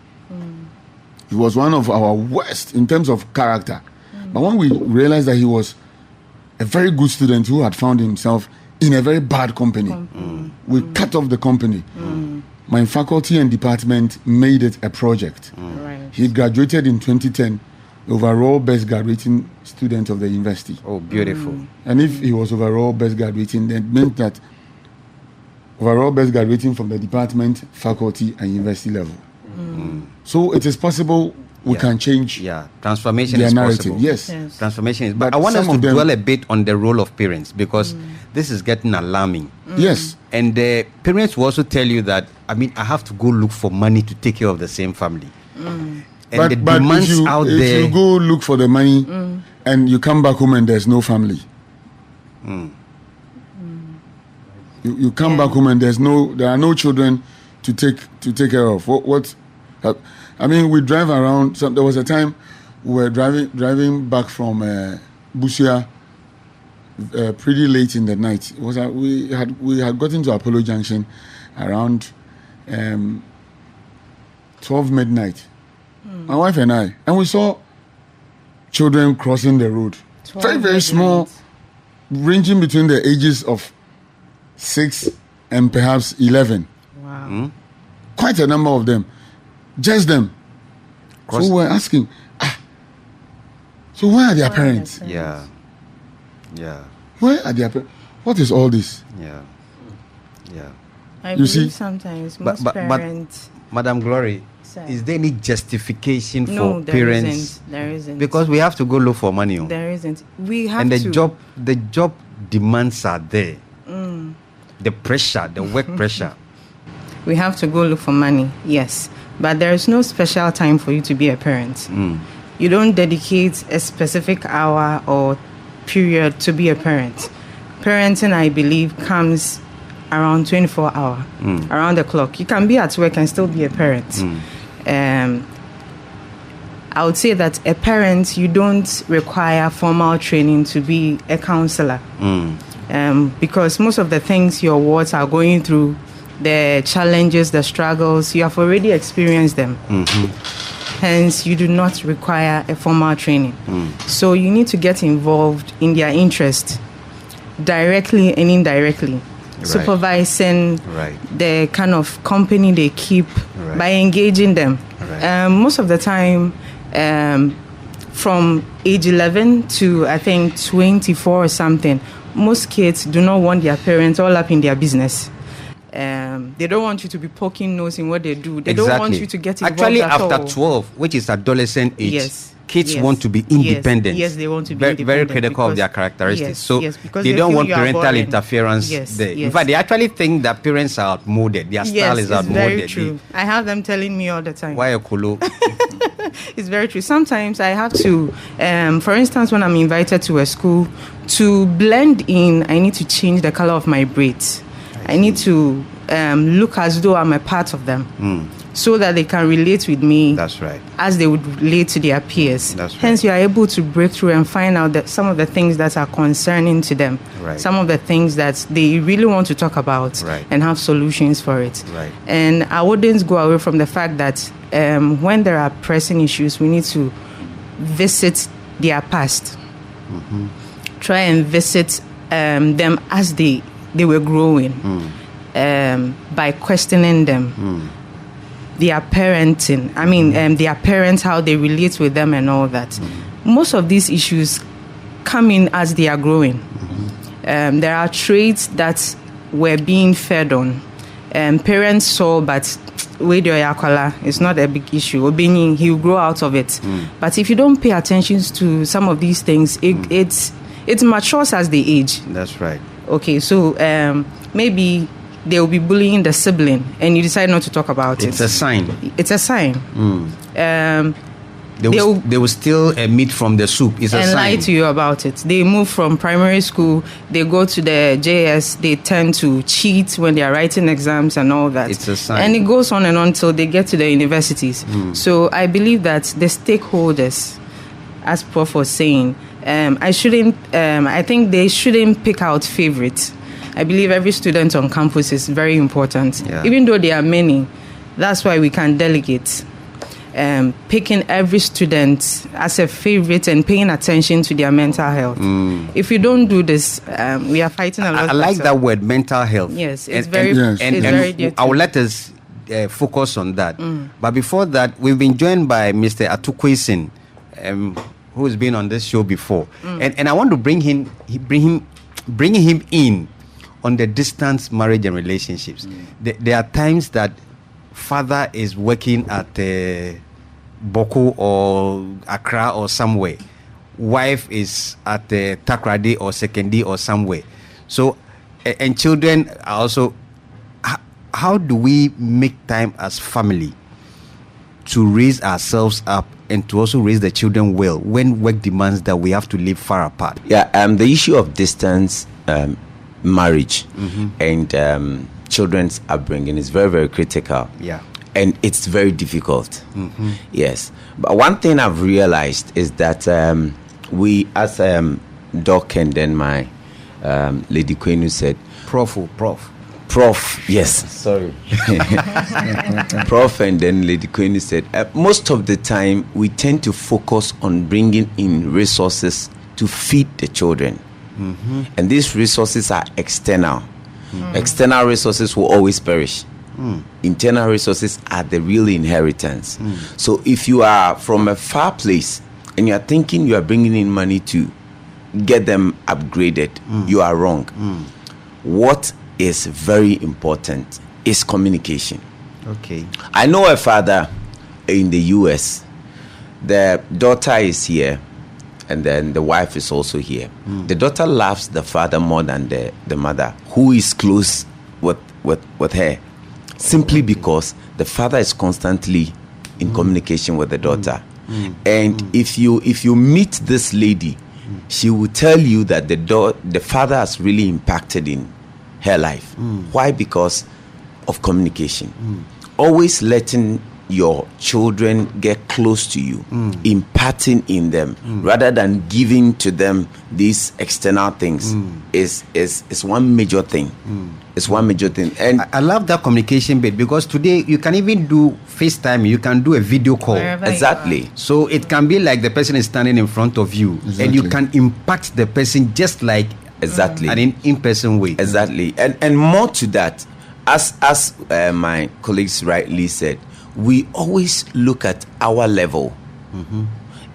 He was one of our worst in terms of character. But when we realized that he was a very good student who had found himself in a very bad company, we cut off the company. My faculty and department made it a project. Right. He graduated in 2010, overall best graduating student of the university. Oh, beautiful. And if he was overall best graduating, then it meant that overall best graduating from the department, faculty, and university level. So it is possible we can change. Yeah, transformation their is narrative. possible. Yes. Transformation is. But But I want us some to of them- dwell a bit on the role of parents because this is getting alarming. Yes. And the parents will also tell you that, I have to go look for money to take care of the same family. And the demands out if there. you go look for the money and you come back home and there's no family. You come back home and there are no children to take care of. We drive around. There was a time we were driving back from Busia pretty late in the night. It was we had gotten to Apollo Junction around 12 midnight. My wife and I, and we saw children crossing the road. Very, very small, ranging between the ages of 6 and perhaps 11. Wow. Quite a number of them. Just them. So we're asking, so where are their parents? Yeah. Where are their parents? What is all this? Yeah. I You believe see? sometimes But- most but- parents... Madam Glory, Sir. is there any justification No, for there parents? isn't. There isn't. Because we have to go look for money. There isn't. We have And to... the job demands are there. The pressure, the work pressure. We have to go look for money, yes. But there is no special time for you to be a parent. You don't dedicate a specific hour or period to be a parent. Parenting, I believe, comes around 24 hours, around the clock. You can be at work and still be a parent. I would say that a parent, you don't require formal training to be a counselor. Because most of the things your wards are going through, the challenges, the struggles, you have already experienced them. Hence, you do not require a formal training. So you need to get involved in their interest, directly and indirectly. Supervising the kind of company they keep by engaging them. Most of the time, from age 11 to I think 24 or something, most kids do not want their parents all up in their business. They don't want you to be poking nose in what they do. They don't want you to get involved Actually, at after all. 12, which is adolescent age, kids Yes. want to be independent. Yes, they want to be very, independent. very critical of because- their characteristics. Yes, So yes, because they don't feel want you are parental boring. interference Yes, there. In yes. fact, they actually think that parents are outmoded. Their style is it's outmoded. very true. I have them telling me all the time. Why a kolo? It's very true. Sometimes I have to, for instance, when I'm invited to a school, to blend in, I need to change the color of my braids. I need to look as though I'm a part of them, so that they can relate with me. That's right. As they would relate to their peers. That's right. Hence, you are able to break through and find out that some of the things that are concerning to them, Right. some of the things that they really want to talk about, Right. and have solutions for it. Right. And I wouldn't go away from the fact that when there are pressing issues, we need to visit their past. Try and visit them as they were growing, by questioning them. Their parenting, their parents, how they relate with them and all that. Most of these issues come in as they are growing. There are traits that were being fed on. Parents saw, but with your yakola, it's not a big issue. Obeying, he will grow out of it. But if you don't pay attention to some of these things, it matures as they age. That's right. Okay, so maybe they will be bullying the sibling, and you decide not to talk about it. It's a sign. It's a sign. They will steal meat from the soup. It's a sign. And lie to you about it. They move from primary school, they go to the JS, they tend to cheat when they are writing exams and all that. It's a sign. And it goes on and on till they get to the universities. So I believe that the stakeholders, as Prof was saying, I think they shouldn't pick out favorites. I believe every student on campus is very important. Yeah. Even though there are many, that's why we can delegate. Picking every student as a favorite and paying attention to their mental health. If you don't do this, we are fighting a lot. I like that word, mental health. Yes, it's And- very, and- it's and very due to- I will let us focus on that. But before that, we've been joined by Mr. Atukwesin, who's been on this show before, and I want to bring him in on the distance marriage and relationships. There are times that father is working at Boko or Accra or somewhere. Wife is at Takrady or Sekendi or somewhere. So, and children are also. How do we make time as family to raise ourselves up and to also raise the children well when work demands that we have to live far apart? Yeah, the issue of distance marriage and children's upbringing is very, very critical. Yeah. And it's very difficult. Yes. But one thing I've realized is that we, as Doc and then my Lady Queen said, Prof, yes, sorry. Prof and then Lady Queen said, most of the time we tend to focus on bringing in resources to feed the children. And these resources are external. External resources will always perish. Internal resources are the real inheritance. So if you are from a far place and you are thinking you are bringing in money to get them upgraded, you are wrong. What is very important is communication. Okay. I know a father in the US. The daughter is here, and then the wife is also here. The daughter loves the father more than the mother, who is close with her, simply because the father is constantly in communication with the daughter. And if you meet this lady, she will tell you that the father has really impacted in her life. Why? Because of communication. Always letting your children get close to you, imparting in them, rather than giving to them these external things is one major thing. It's one major thing. And I love that communication bit, because today you can even do FaceTime, you can do a video call. exactly. So it can be like the person is standing in front of you, and you can impact the person just like an in-person way. Exactly. And more to that, as my colleagues rightly said, we always look at our level,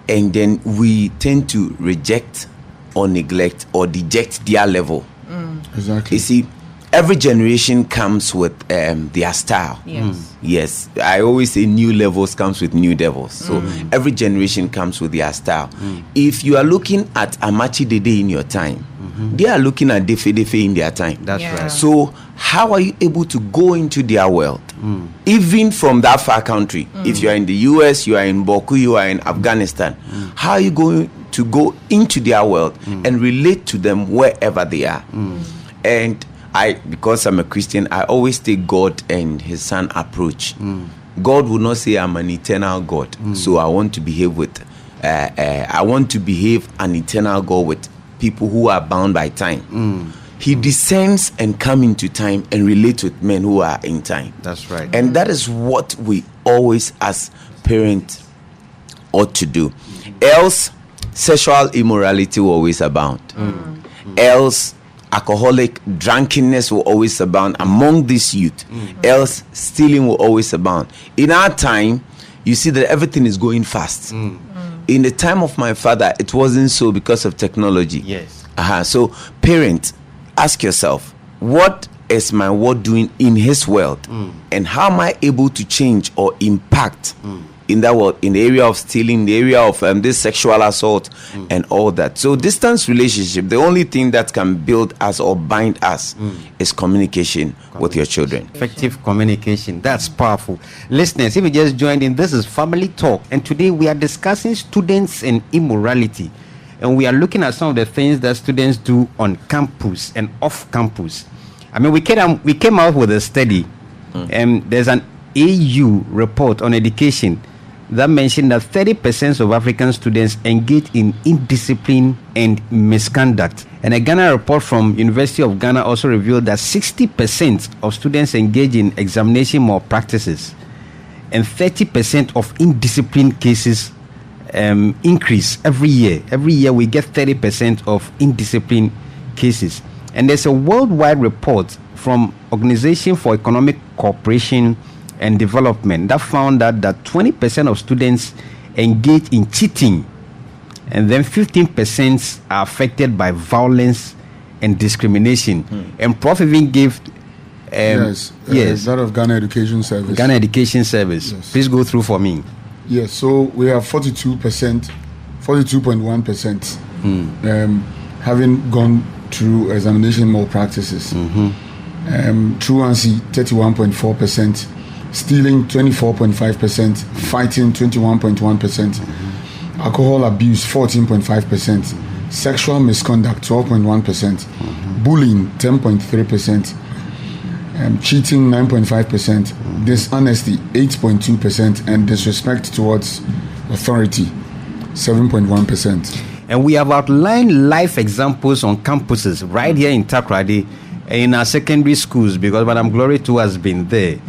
and then we tend to reject or neglect or deject their level. Exactly. You see, every generation comes with their style. Yes. I always say new levels comes with new devils. So every generation comes with their style. If you are looking at Amachi Dede in your time, they are looking at Defe in their time. That's right. So how are you able to go into their world, even from that far country? If you are in the US, you are in Boku, you are in Afghanistan, how are you going to go into their world and relate to them wherever they are? And because I'm a Christian, I always take God and his son approach. God will not say I'm an eternal God, so I want to behave with an eternal God with people who are bound by time. He descends and come into time and relate with men who are in time. That's right. And that is what we always as parents ought to do. Else, sexual immorality will always abound. Else, alcoholic drunkenness will always abound among this youth. Else, stealing will always abound. In our time, you see that everything is going fast. In the time of my father, it wasn't so because of technology. Yes. So, parents, ask yourself, what is my word doing in his world? And how am I able to change or impact in that world, in the area of stealing, the area of this sexual assault and all that. So distance relationship, the only thing that can build us or bind us is communication with your children. Effective communication. That's powerful. Listeners, if you just joined in, this is Family Talk, and today we are discussing students and immorality, and we are looking at some of the things that students do on campus and off campus. I mean, we came out with a study, and there's an AU report on education that mentioned that 30% of African students engage in indiscipline and misconduct. And a Ghana report from University of Ghana also revealed that 60% of students engage in examination malpractices, and 30% of indiscipline cases increase every year. Every year we get 30% of indiscipline cases. And there's a worldwide report from Organization for Economic Cooperation and Development that found that 20% of students engage in cheating, and then 15% are affected by violence and discrimination. And Prof even gave that of Ghana Education Service. Ghana Education Service. Yes. Please go through for me. Yes, so we have 42.1% having gone through examination malpractices. Truancy 31.4%. Stealing 24.5%, fighting 21.1%, alcohol abuse 14.5%, sexual misconduct 12.1%, bullying 10.3%, cheating 9.5%, dishonesty 8.2%, and disrespect towards authority 7.1%. And we have outlined life examples on campuses right here in Takoradi, in our secondary schools, because Madam Glory too has been there.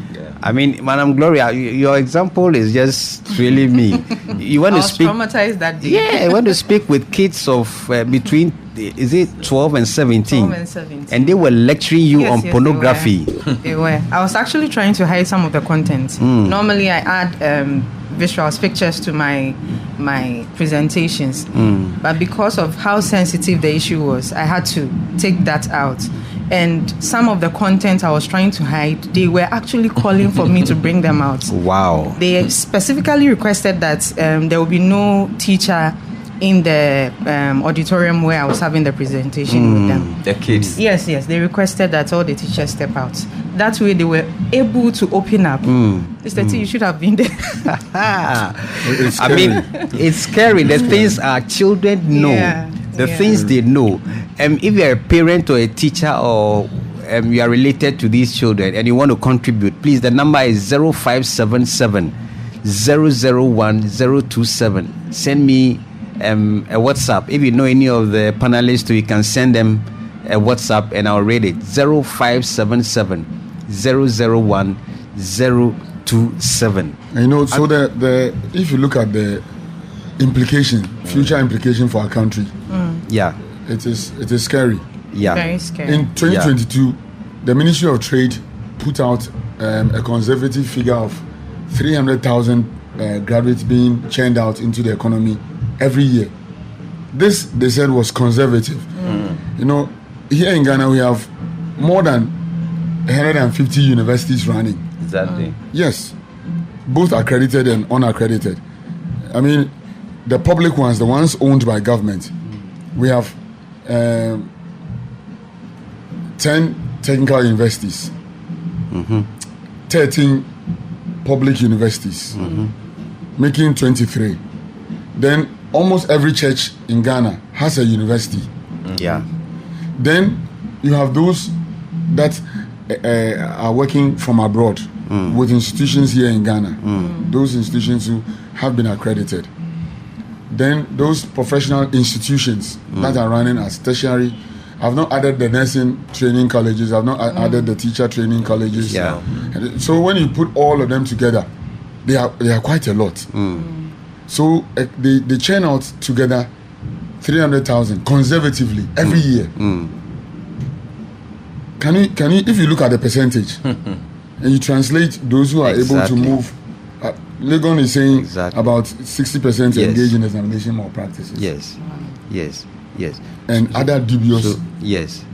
I mean, Madam Gloria, your example is just really me. You want to speak? Traumatized that day. Yeah, I want to speak with kids of between, is it 12 and 17? 12 and 17. And they were lecturing you on pornography. They were. I was actually trying to hide some of the content. Normally, I add visuals, pictures to my presentations. But because of how sensitive the issue was, I had to take that out. And some of the content I was trying to hide, they were actually calling for me to bring them out. Wow. They specifically requested that there will be no teacher in the auditorium where I was having the presentation with them. The kids. Yes. They requested that all the teachers step out. That way they were able to open up. Mr. T, you should have been there. I mean, it's scary. The things our children know. The things they know. If you're a parent or a teacher, or you are related to these children and you want to contribute, please, the number is 0577 001 027. Send me a WhatsApp. If you know any of the panelists, you can send them a WhatsApp and I'll read it. 0577 001 027. You know, so the if you look at the future implication for our country, it is scary. Very scary. In 2022, the Ministry of Trade put out a conservative figure of 300,000 graduates being churned out into the economy every year. This, they said, was conservative. You know, here in Ghana we have more than 150 universities running. Exactly. Yes, both accredited and unaccredited. I mean, the public ones, the ones owned by government, we have 10 technical universities, 13 public universities, making 23. Then almost every church in Ghana has a university. Then you have those that are working from abroad with institutions here in Ghana. Those institutions who have been accredited. Then those professional institutions that are running as tertiary. I've not added the nursing training colleges. I've not added the teacher training colleges. So when you put all of them together, they are quite a lot. So they churn out together 300,000 conservatively every year. Can you, if you look at the percentage and you translate those who are able to move, Legon is saying about 60% engage in examination malpractices. Yes. And other dubious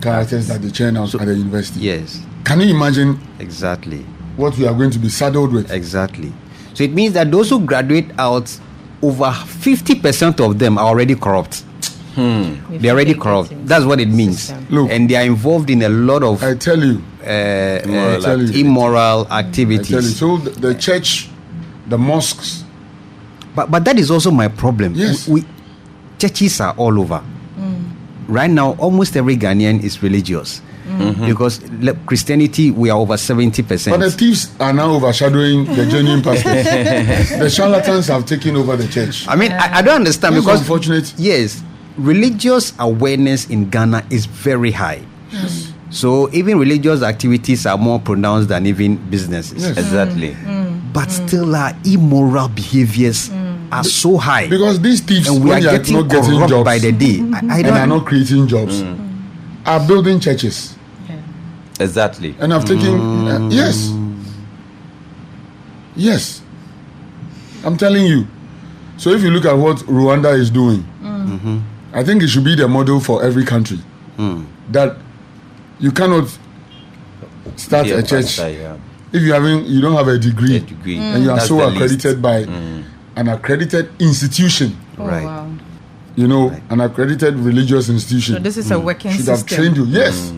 characters that they churn out at the university. Can you imagine exactly what we are going to be saddled with? Exactly. So it means that those who graduate out, over 50% of them are already corrupt. They're already corrupt. That's what it means. Look, and they are involved in a lot of I tell you, immoral activities. I tell you. So the church, the mosques. But that is also my problem. Yes. Churches are all over. Right now, almost every Ghanaian is religious. Because Christianity, we are over 70%. But the thieves are now overshadowing the genuine pastors. The charlatans have taken over the church. I mean, I don't understand. That's because unfortunate. Yes, religious awareness in Ghana is very high. Yes. So even religious activities are more pronounced than even businesses. Yes. Exactly. But still, our immoral behaviors are so high. Because these thieves, And we are when they are getting not getting corrupt jobs by the day. I and don't are not creating jobs, are building churches. Exactly. And I've taken yes, I'm telling you. So if you look at what Rwanda is doing, I think it should be the model for every country. That you cannot start Be a church pastor, yeah. if you don't have a degree, and you are That's so the accredited least. by an accredited institution. Right. Wow. You know, an accredited religious institution. So this is a working should system. have trained you. Yes.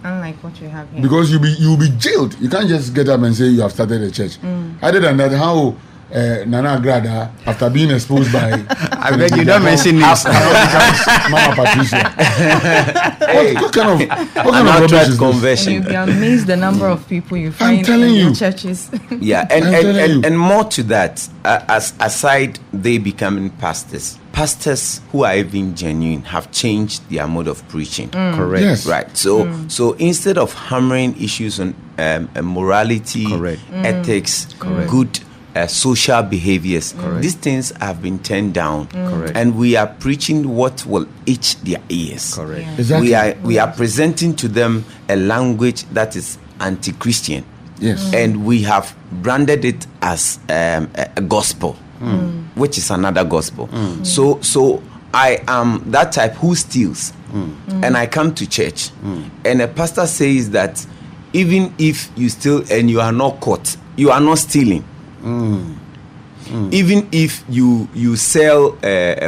Unlike what you have here. Because you'll be jailed. You can't just get up and say you have started a church. Other than that, how Nana Agrada, after being exposed by I beg you, don't mention this. Mama Patricia. What kind of rubbish is this? Conversion. You'll be amazed the number of people you find telling in your you. churches. Yeah, I'm telling you. and more to that, as aside they becoming pastors who are even genuine have changed their mode of preaching. Correct. Yes. Right. So instead of hammering issues on morality, Correct. ethics, good social behaviors, these things have been turned down. Correct. And we are preaching what will itch their ears. Correct. Yeah. Exactly. We are presenting to them a language that is anti-Christian. Yes. And we have branded it as a gospel, which is another gospel. So I am that type who steals, and I come to church, and a pastor says that even if you steal and you are not caught, you are not stealing. Even if you sell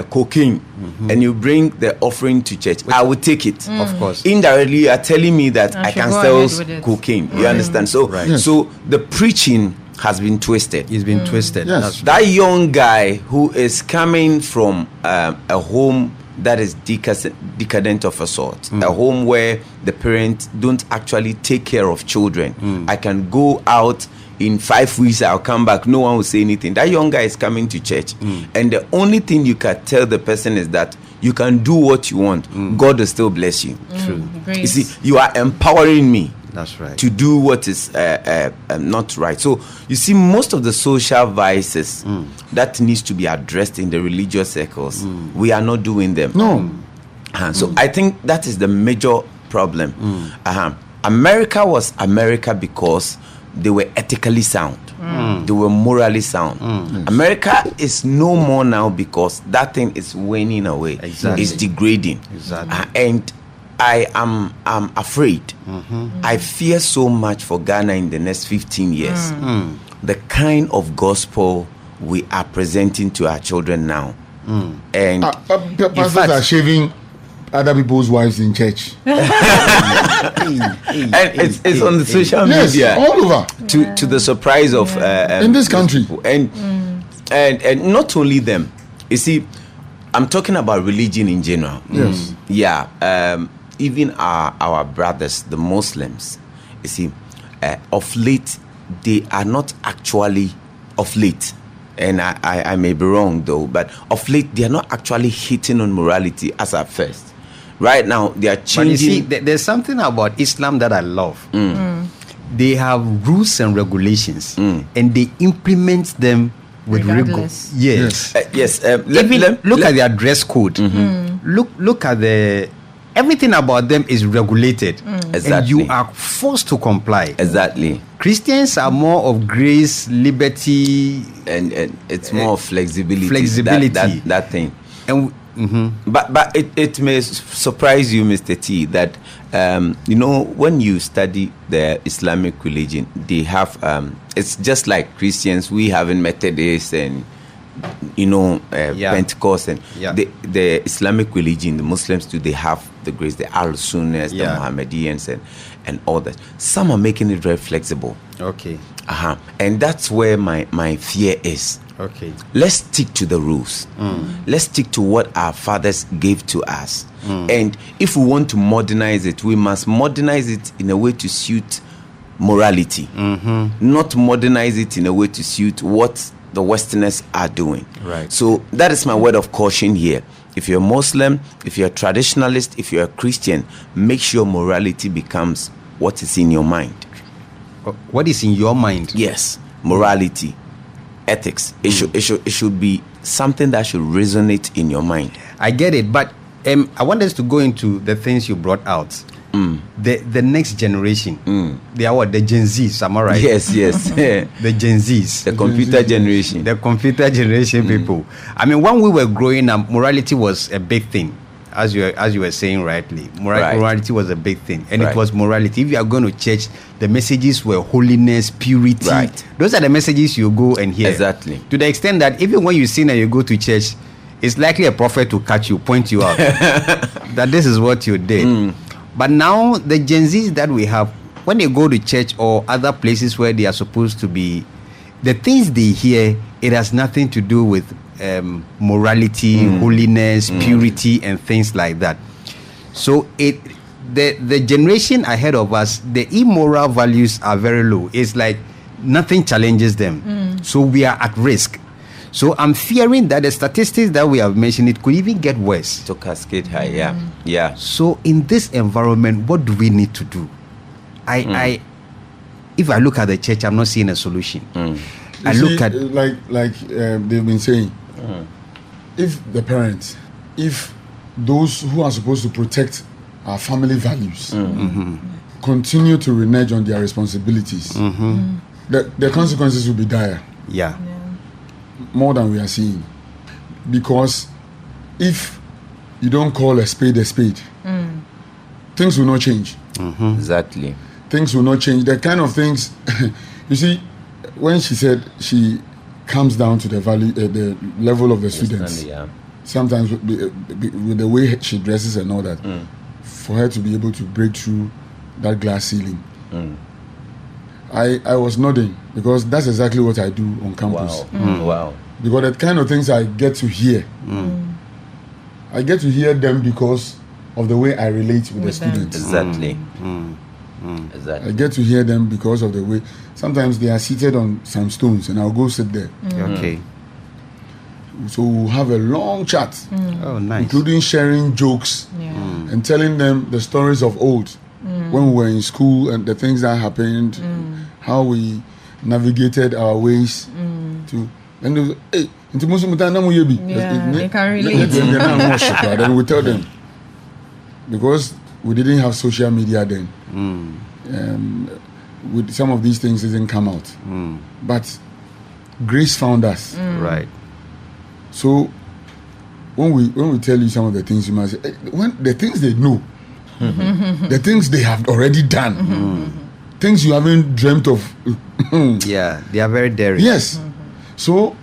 cocaine and you bring the offering to church, I will take it. Of course. Indirectly, you are telling me that I should can go sell ahead with it. cocaine. You understand? So, Yes. so the preaching has been twisted. It's been twisted. Yes. That's That young guy who is coming from a home that is decadent of a sort, a home where the parents don't actually take care of children. I can go out in 5 weeks, I'll come back, no one will say anything. That young guy is coming to church, and the only thing you can tell the person is that you can do what you want. God will still bless you. true. You see, you are empowering me That's right. to do what is not right. So you see, most of the social vices that needs to be addressed in the religious circles, we are not doing them. No. So I think that is the major problem. America was America because they were ethically sound. They were morally sound. America is no more now because that thing is waning away. Exactly. It's degrading. Exactly. And I am afraid. I fear so much for Ghana in the next 15 years. The kind of gospel we are presenting to our children now. And Pastors fact- are shaving other people's wives in church. and it's on the social Yes, media all over. to the surprise of In this country. people. And not only them. You see, I'm talking about religion in general. Yes. Yeah. Even our brothers, the Muslims, you see, of late, they are not actually of late. And I may be wrong though, but of late they are not actually hitting on morality as at first. Right now they are changing. But you see, there's something about Islam that I love. They have rules and regulations, and they implement them with rigor. Regardless. Yes. Yes. Look at their dress code. Look at the everything about them is regulated, and Exactly. you are forced to comply. Exactly. Christians are more of grace, liberty, And it's more of flexibility. Flexibility. That thing. and But it may surprise you, Mr. T, that when you study the Islamic religion, they have it's just like Christians. We have in Methodists and Pentecost and the Islamic religion. The Muslims too, they have the grace, the Al Sunnis, the Mohammedans, and all that. Some are making it very flexible. Okay. And that's where my fear is. Okay. Let's stick to the rules. Let's stick to what our fathers gave to us. And if we want to modernize it, we must modernize it in a way to suit morality, not modernize it in a way to suit what the Westerners are doing. Right. So that is my word of caution here. If you're a Muslim, if you're a traditionalist, if you're a Christian, make sure morality becomes what is in your mind. What is in your mind? Yes, morality, ethics. It should be something that should resonate in your mind. I get it, but I want us to go into the things you brought out. The next generation, they are what? The Gen Zs, am I right? Yes. The Gen Zs. The computer generation. The computer generation people. I mean, when we were growing up, morality was a big thing. As you were saying rightly, morality was a big thing, and it was morality. If you are going to church, the messages were holiness, purity. Right. Those are the messages you go and hear. Exactly. To the extent that even when you sin and you go to church, it's likely a prophet to catch you, point you out, that this is what you did. But now the Gen Zs that we have, when they go to church or other places where they are supposed to be, the things they hear, it has nothing to do with morality, holiness, purity, and things like that. So the generation ahead of us, the immoral values are very low. It's like nothing challenges them. So we are at risk. So I'm fearing that the statistics that we have mentioned, it could even get worse. To cascade high, yeah. So in this environment, what do we need to do? If I look at the church, I'm not seeing a solution. I look at they've been saying, if the parents, if those who are supposed to protect our family values continue to renege on their responsibilities, the consequences will be dire. Yeah. More than we are seeing. Because if you don't call a spade, things will not change. Exactly. Things will not change. The kind of things, you see, when she said she comes down to the value, the level of the students, sometimes with the way she dresses and all that, for her to be able to break through that glass ceiling. I was nodding because that's exactly what I do on campus. Wow. Because the kind of things I get to hear, I get to hear them because of the way I relate with the students. Exactly. I get to hear them because of the way. Sometimes they are seated on some stones, and I'll go sit there. Okay. So we'll have a long chat, Oh, nice. including sharing jokes and telling them the stories of old, when we were in school and the things that happened, how we navigated our ways to. And they, hey, into Muslim time, they can relate. Then we tell them, because we didn't have social media then. With some of these things didn't come out, but grace found us. Right. So when we tell you some of the things, you must say, when the things they know, the things they have already done, things you haven't dreamt of. Yeah, they are very daring. Yes. So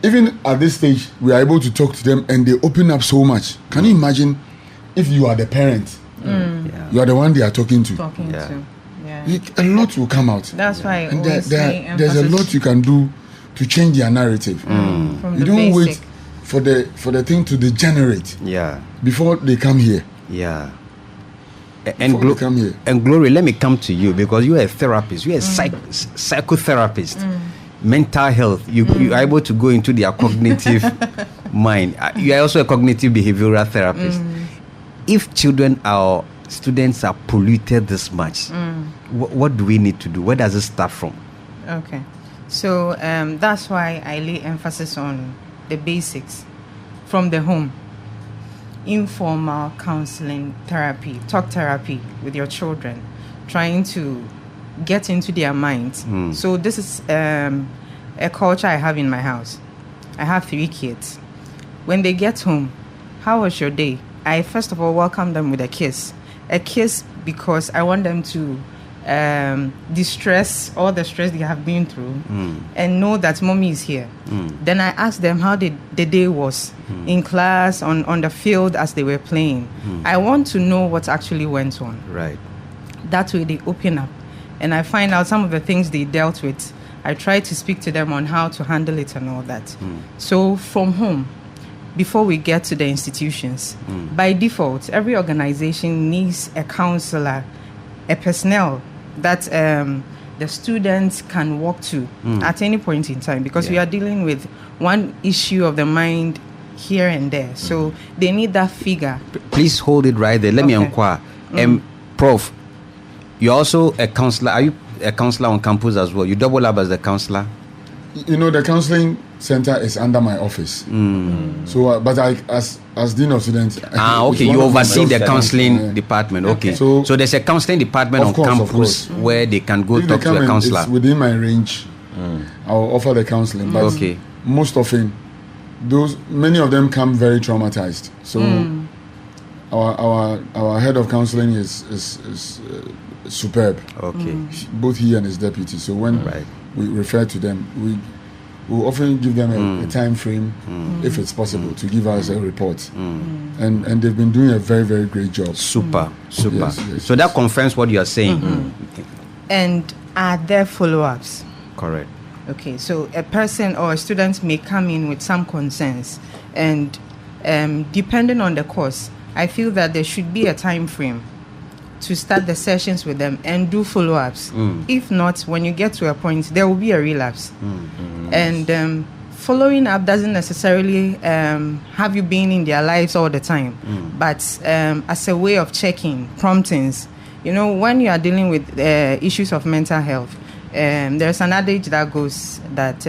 even at this stage, we are able to talk to them, and they open up so much. Can you imagine if you are the parent? You are the one they are talking to. A lot will come out. That's why and there's a lot you can do to change their narrative. From you don't wait for the thing to degenerate. Before they come here. And Glory, let me come to you, because you are a therapist. You are a psychotherapist. Mental health. You are able to go into their cognitive mind. You are also a cognitive behavioral therapist. If students are polluted this much, what do we need to do? Where does it start from? Okay. So that's why I lay emphasis on the basics from the home. Informal counseling, therapy, talk therapy with your children, trying to get into their minds. So this is a culture I have in my house. I have 3 kids. When they get home, how was your day? I first of all welcome them with a kiss. A kiss because I want them to distress all the stress they have been through and know that mommy is here. Then I ask them how the day was in class, on the field as they were playing. I want to know what actually went on. Right. That way they open up and I find out some of the things they dealt with. I try to speak to them on how to handle it and all that. So from home, before we get to the institutions, by default, every organization needs a counselor, a personnel that the students can walk to at any point in time, because we are dealing with one issue of the mind here and there. So they need that figure. Please hold it right there. Let me inquire. Prof, you're also a counselor. Are you a counselor on campus as well? You double up as the counselor? You know, the counseling center is under my office. So, but I, as dean of students, okay, you oversee the counseling department. Okay, so there's a counseling department on campus where they can go talk to a counselor. It's within my range. I'll offer the counseling, but most often, many of them come very traumatized. So, our head of counseling is superb. Okay, both he and his deputy. So when we refer to them, we often give them a time frame, if it's possible, to give us a report. And they've been doing a very, very great job. Super. Yes. So that confirms what you are saying. And are there follow-ups? Correct. Okay, so a person or a student may come in with some concerns, and depending on the course, I feel that there should be a time frame to start the sessions with them and do follow-ups. If not, when you get to a point, there will be a relapse. And following up doesn't necessarily have you being in their lives all the time, but as a way of checking, promptings. You know, when you are dealing with issues of mental health, there's an adage that goes that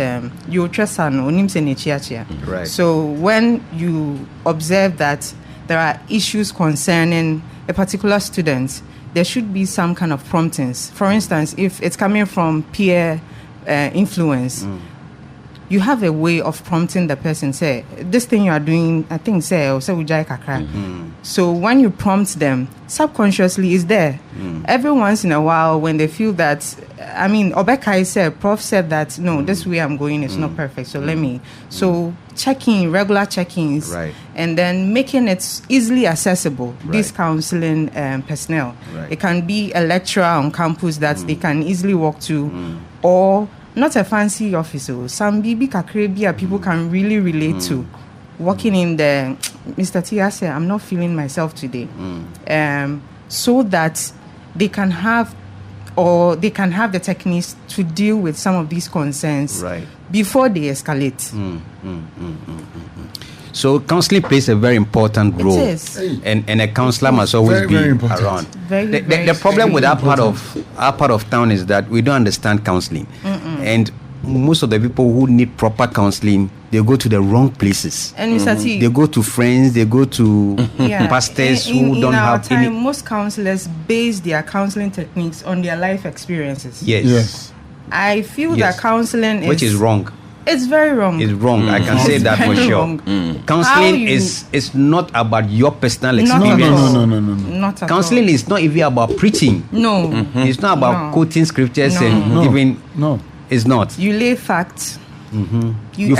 you trust. Right. So when you observe that there are issues concerning a particular student, there should be some kind of promptings. For instance, if it's coming from peer influence, you have a way of prompting the person. Say, this thing you are doing, I think, say ujai kakra. So when you prompt them, subconsciously is there. Every once in a while, when they feel that, I mean, Obekai said, Prof said that, no, this way I'm going is not perfect. So let me. So regular check-ins, and then making it easily accessible, this counseling personnel. It can be a lecturer on campus that they can easily walk to, or not a fancy office. Some BB Kakrebia people can really relate to. Walking in the, Mr. Tia said, I'm not feeling myself today. So that they can have the techniques to deal with some of these concerns before they escalate. So counseling plays a very important role. It is. And a counselor must always be around. The problem with our part of town is that we don't understand counseling. And most of the people who need proper counseling, they go to the wrong places. And Mr. T, they go to friends, they go to pastors who don't have any. Most counselors base their counseling techniques on their life experiences. Yes. I feel that counseling which is wrong. It's very wrong. It's wrong. I can say that for sure. Counseling is not about your personal experience. No. Not at counseling all. Is not even about preaching. No. It's not about quoting scriptures and giving. No. It's not. You lay facts. You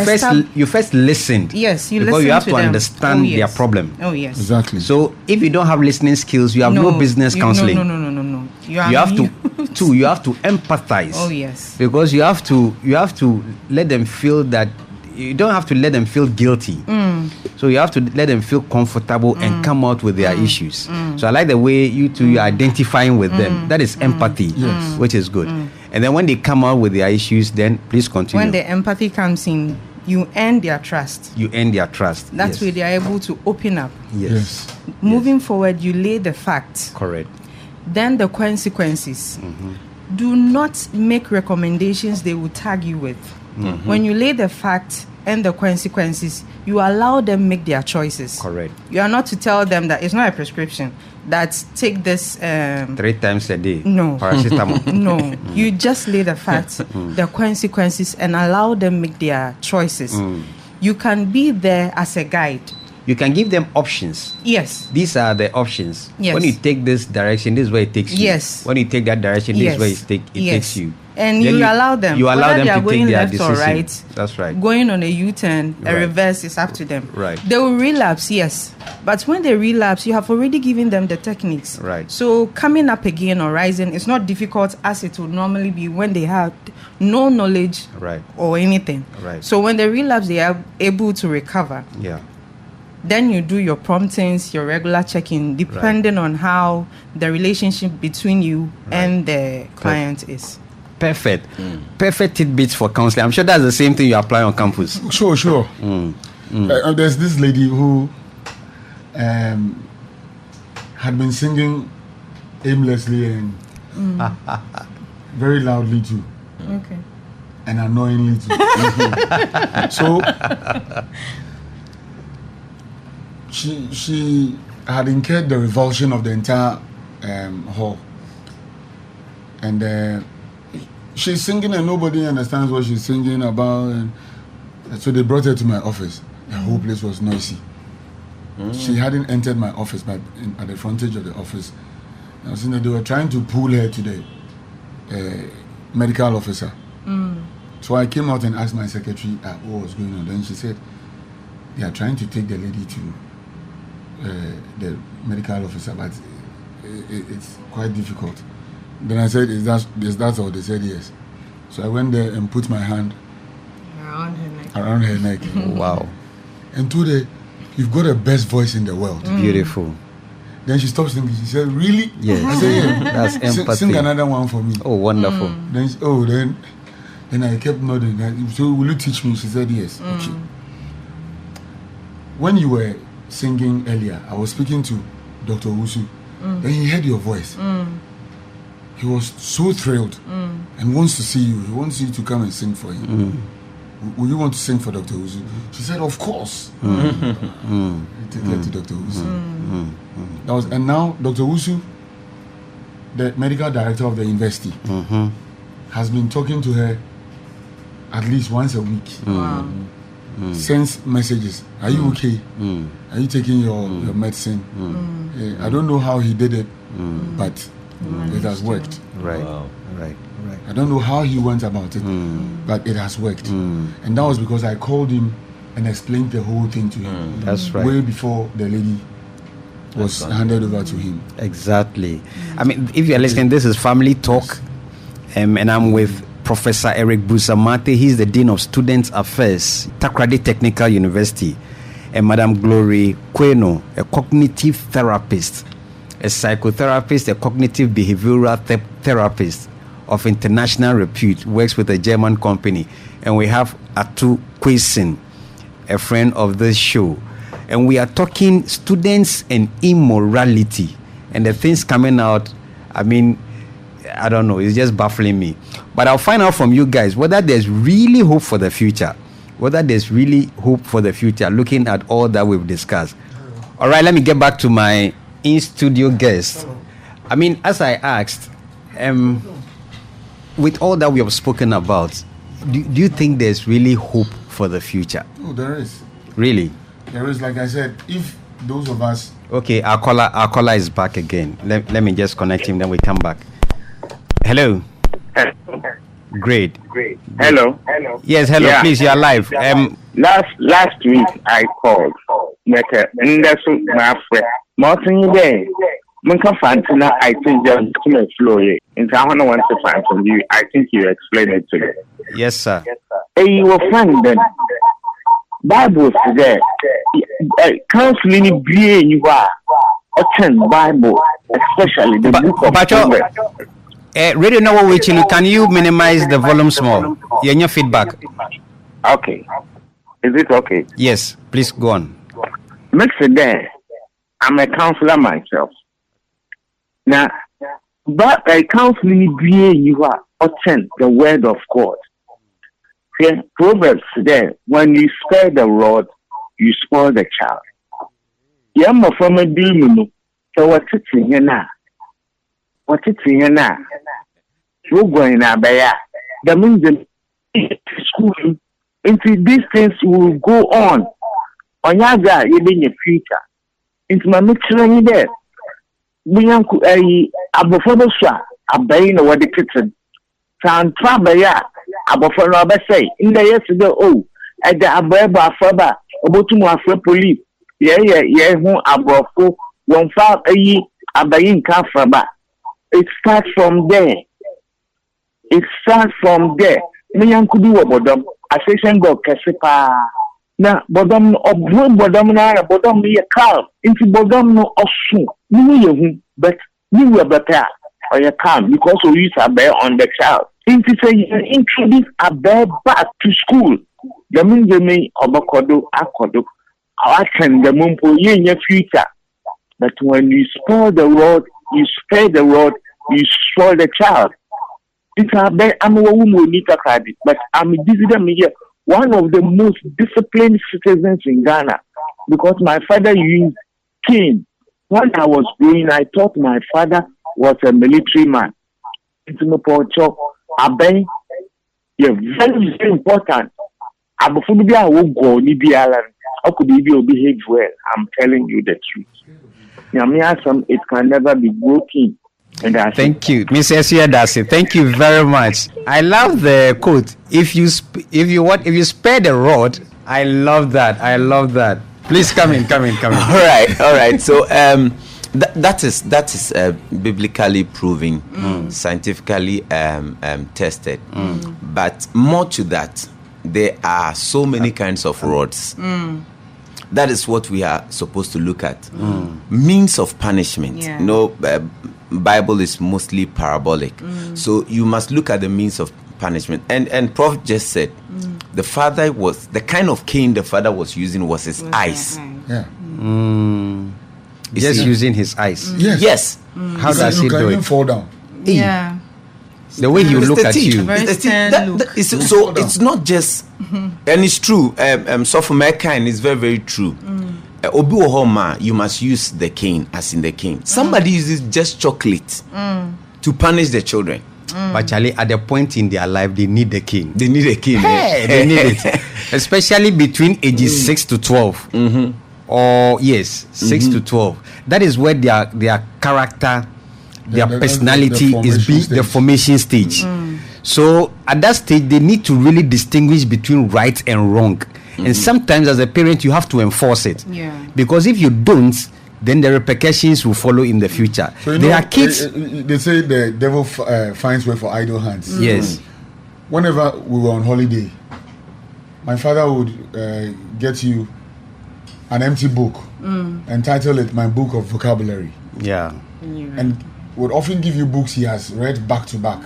first listened. Yes, you because listen you have to them. understand their problem. Oh yes, exactly. So if you don't have listening skills, you have no business counseling. No. You have to you have to empathize. Oh yes, because you have to let them feel that you don't have to let them feel guilty. So you have to let them feel comfortable and come out with their issues. So I like the way you're identifying with them. That is empathy, which is good. And then when they come out with their issues, then please continue. When the empathy comes in, you earn their trust. That way they are able to open up. Yes. Moving forward, you lay the facts. Correct. Then the consequences. Do not make recommendations they will tag you with. When you lay the facts and the consequences, you allow them make their choices. Correct. You are not to tell them that it's not a prescription, that take this 3 times a day. No. Paracetamol. No. You just lay the facts, the consequences, and allow them make their choices. You can be there as a guide. You can give them options. Yes. These are the options. Yes. When you take this direction, this is where it takes you. Yes. When you take that direction, this is where it takes you. And Then you allow them. You allow whether them they are to going take their left decision. or right. That's right. Going on a U-turn, a Right. reverse is up to them. Right. They will relapse, yes. But when they relapse, you have already given them the techniques. Right. So coming up again or rising is not difficult as it would normally be when they have no knowledge Right. or anything. Right. So when they relapse, they are able to recover. Yeah. Then you do your promptings, your regular checking, depending on how the relationship between you and the client is. Perfect. Perfect tidbits for counseling. I'm sure that's the same thing you apply on campus. Sure. There's this lady who had been singing aimlessly and very loudly too. Okay. And annoyingly too. So she had incurred the revulsion of the entire hall. And she's singing and nobody understands what she's singing about. And so they brought her to my office. The whole place was noisy. She hadn't entered my office, but at the frontage of the office, I was saying that they were trying to pull her to the medical officer. So I came out and asked my secretary what was going on. Then she said, they are trying to take the lady to the medical officer, but it's quite difficult. Then I said, is that all? They said yes. So I went there and put my hand around her neck. Wow. And told her, you've got the best voice in the world. Beautiful. Then she stopped singing. She said, really? Yes. I said, yeah. That's empathy. Sing another one for me. Oh, wonderful. Then I kept nodding. So will you teach me? She said, yes. Okay. When you were singing earlier, I was speaking to Dr. Wusu. Then he heard your voice. He was so thrilled and wants to see you. He wants you to come and sing for him. Will you want to sing for Dr. Wusu? She said, of course. Take her to Dr. Wusu. And now Dr. Wusu, the medical director of the university, has been talking to her at least once a week. Wow. Sends messages. Are you okay? Are you taking your medicine? I don't know how he did it, but it has worked. Right. Wow. Right. I don't know how he went about it, but it has worked. And that was because I called him and explained the whole thing to him. That's right. Way before the lady was handed over to him. Exactly. I mean, if you're listening, this is Family Talk, and I'm with Professor Eric Busamate. He's the Dean of Student Affairs, Takrady Technical University, and Madam Glory Queno, a cognitive therapist, a psychotherapist, a cognitive behavioral therapist of international repute, works with a German company. And we have Atu Crankson, a friend of this show. And we are talking students and immorality. And the things coming out, I mean, I don't know, it's just baffling me. But I'll find out from you guys whether there's really hope for the future. Looking at all that we've discussed. All right, let me get back to my in-studio guest. I mean, as I asked, with all that we have spoken about, do you think there's really hope for the future? Oh, there is. Really? There is, like I said, if those of us... Okay, our caller is back again. Let me just connect him, then we come back. Hello? Great. Hello. Yes, hello, yeah. Please, you are live. Last week I called. I think just flow. In I want to find from you. I think you explained it to me. Yes, sir. You will find that Bible today. Counseling you are attend Bible, especially the book of Proverbs. Radio Now, can you minimize the volume small? Your feedback. Okay. Is it okay? Yes, please go on. Mix it there. I'm a counselor myself. Now, but a counseling you are attend the word of God. Yeah, Proverbs there, when you spare the rod, you spoil the child. Yeah, my from a demon. So what's it here now? What's it here now? You're going now, Baya. The means the school Into these things will go on. Onyaga, you in your future. Into my mixing there. We are abofobosha, abaying over the kitchen. San Trabaya, abofano say, in the yesterday, oh, at the Ababa Faba, Obotumu Afro police. Yeah, who abofo, 1 5 abayin kafaba. It starts from there. Me yanku bi wo bodom. Association go kesipa. Na bodom obwo bodom na bodom ye calm. Inti bodom no osu. Ni ye hu, but ni we better or you calm because we use a bear on the child. Inti say you introduce a bear back to school. The means they may obakodo akodo. I can the mumpo ye in your future. But when you spoil the road, you spare the road, you spoil the child. It's a bear. I'm a woman, but I'm one of the most disciplined citizens in Ghana because my father used cane. When I was growing, I thought my father was a military man. It's no porcho. Aben, you're very, very important. Abofubia will go Nibi Island. How could you behave well? I'm telling you the truth. It can never be broken. Thank you, Mr. Esuyadasi. Thank you very much. I love the quote. If you spare the rod, I love that. Please come in. All right. So that is biblically proven, scientifically tested. But more to that, there are so many kinds of rods. That is what we are supposed to look at. Means of punishment. Yeah. Bible is mostly parabolic. So you must look at the means of punishment. And Prof just said the kind of cane the father was using was his eyes. Yeah. Just using his eyes. Yes. How does he do it? Fall down. Yeah. The way he look at you. So it's not just, and it's true. So for mankind, it's very, very true. Obi Ohoma, you must use the cane, as in the cane. Somebody uses just chocolate to punish the children. But Charlie, at the point in their life, they need the cane. They need a cane. Hey, they need it, especially between ages 6 to 12. Or 6 to 12. That is where their character, their personality is the formation stage. So at that stage, they need to really distinguish between right and wrong. And sometimes as a parent, you have to enforce it. Yeah. Because if you don't, then the repercussions will follow in the future. So there are kids. They say the devil finds way for idle hands. Yes. Whenever we were on holiday, my father would get you an empty book and title it My Book of Vocabulary. Yeah. And would often give you books he has read back to back.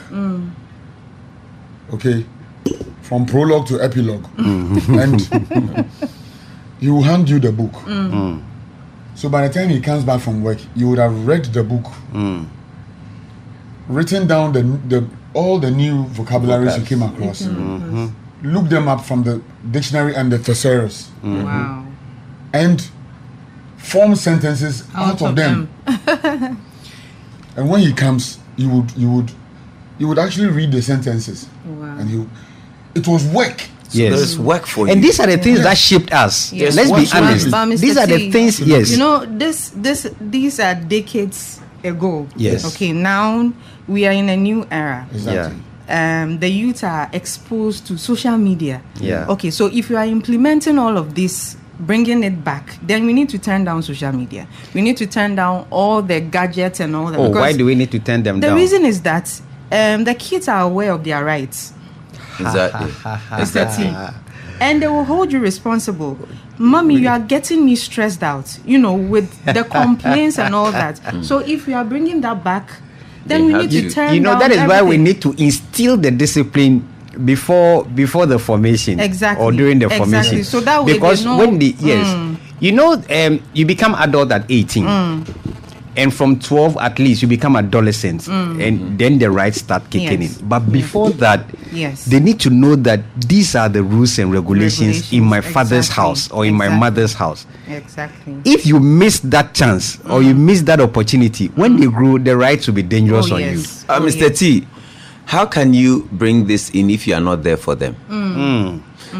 Okay. From prologue to epilogue. And he will hand you the book. So by the time he comes back from work, you would have read the book, written down all the new vocabularies you came across, look them up from the dictionary and the thesaurus. Wow. And form sentences out of them. And when he comes, you would actually read the sentences. Wow. And it was work. So there is work for you. And these are the things that shaped us. Yes. Let's be honest. These are the things. Yes. You know, these are decades ago. Yes. Okay. Now we are in a new era. Exactly. The youth are exposed to social media. Yeah. Okay. So if you are implementing all of this, bringing it back, then we need to turn down social media. We need to turn down all the gadgets and all that. Oh, why do we need to turn them down? The reason is that the kids are aware of their rights. Exactly. And they will hold you responsible. Mommy, you are getting me stressed out, with the complaints and all that. So if we are bringing that back, then we need to turn down that is everything. why we need to instill the discipline before the formation. Exactly. Or during the formation. So that way because they know, when you become adult at 18. And from 12 at least you become adolescents, and then the rights start kicking in. But before that, they need to know that these are the rules and regulations in my father's house or in my mother's house. Exactly. If you miss that chance or you miss that opportunity, when they grow, the rights will be dangerous on you. Mr. T, how can you bring this in if you are not there for them?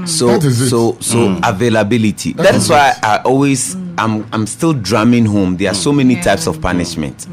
So That is it. so availability. That is why I always I'm still drumming home. There are so many types of punishment.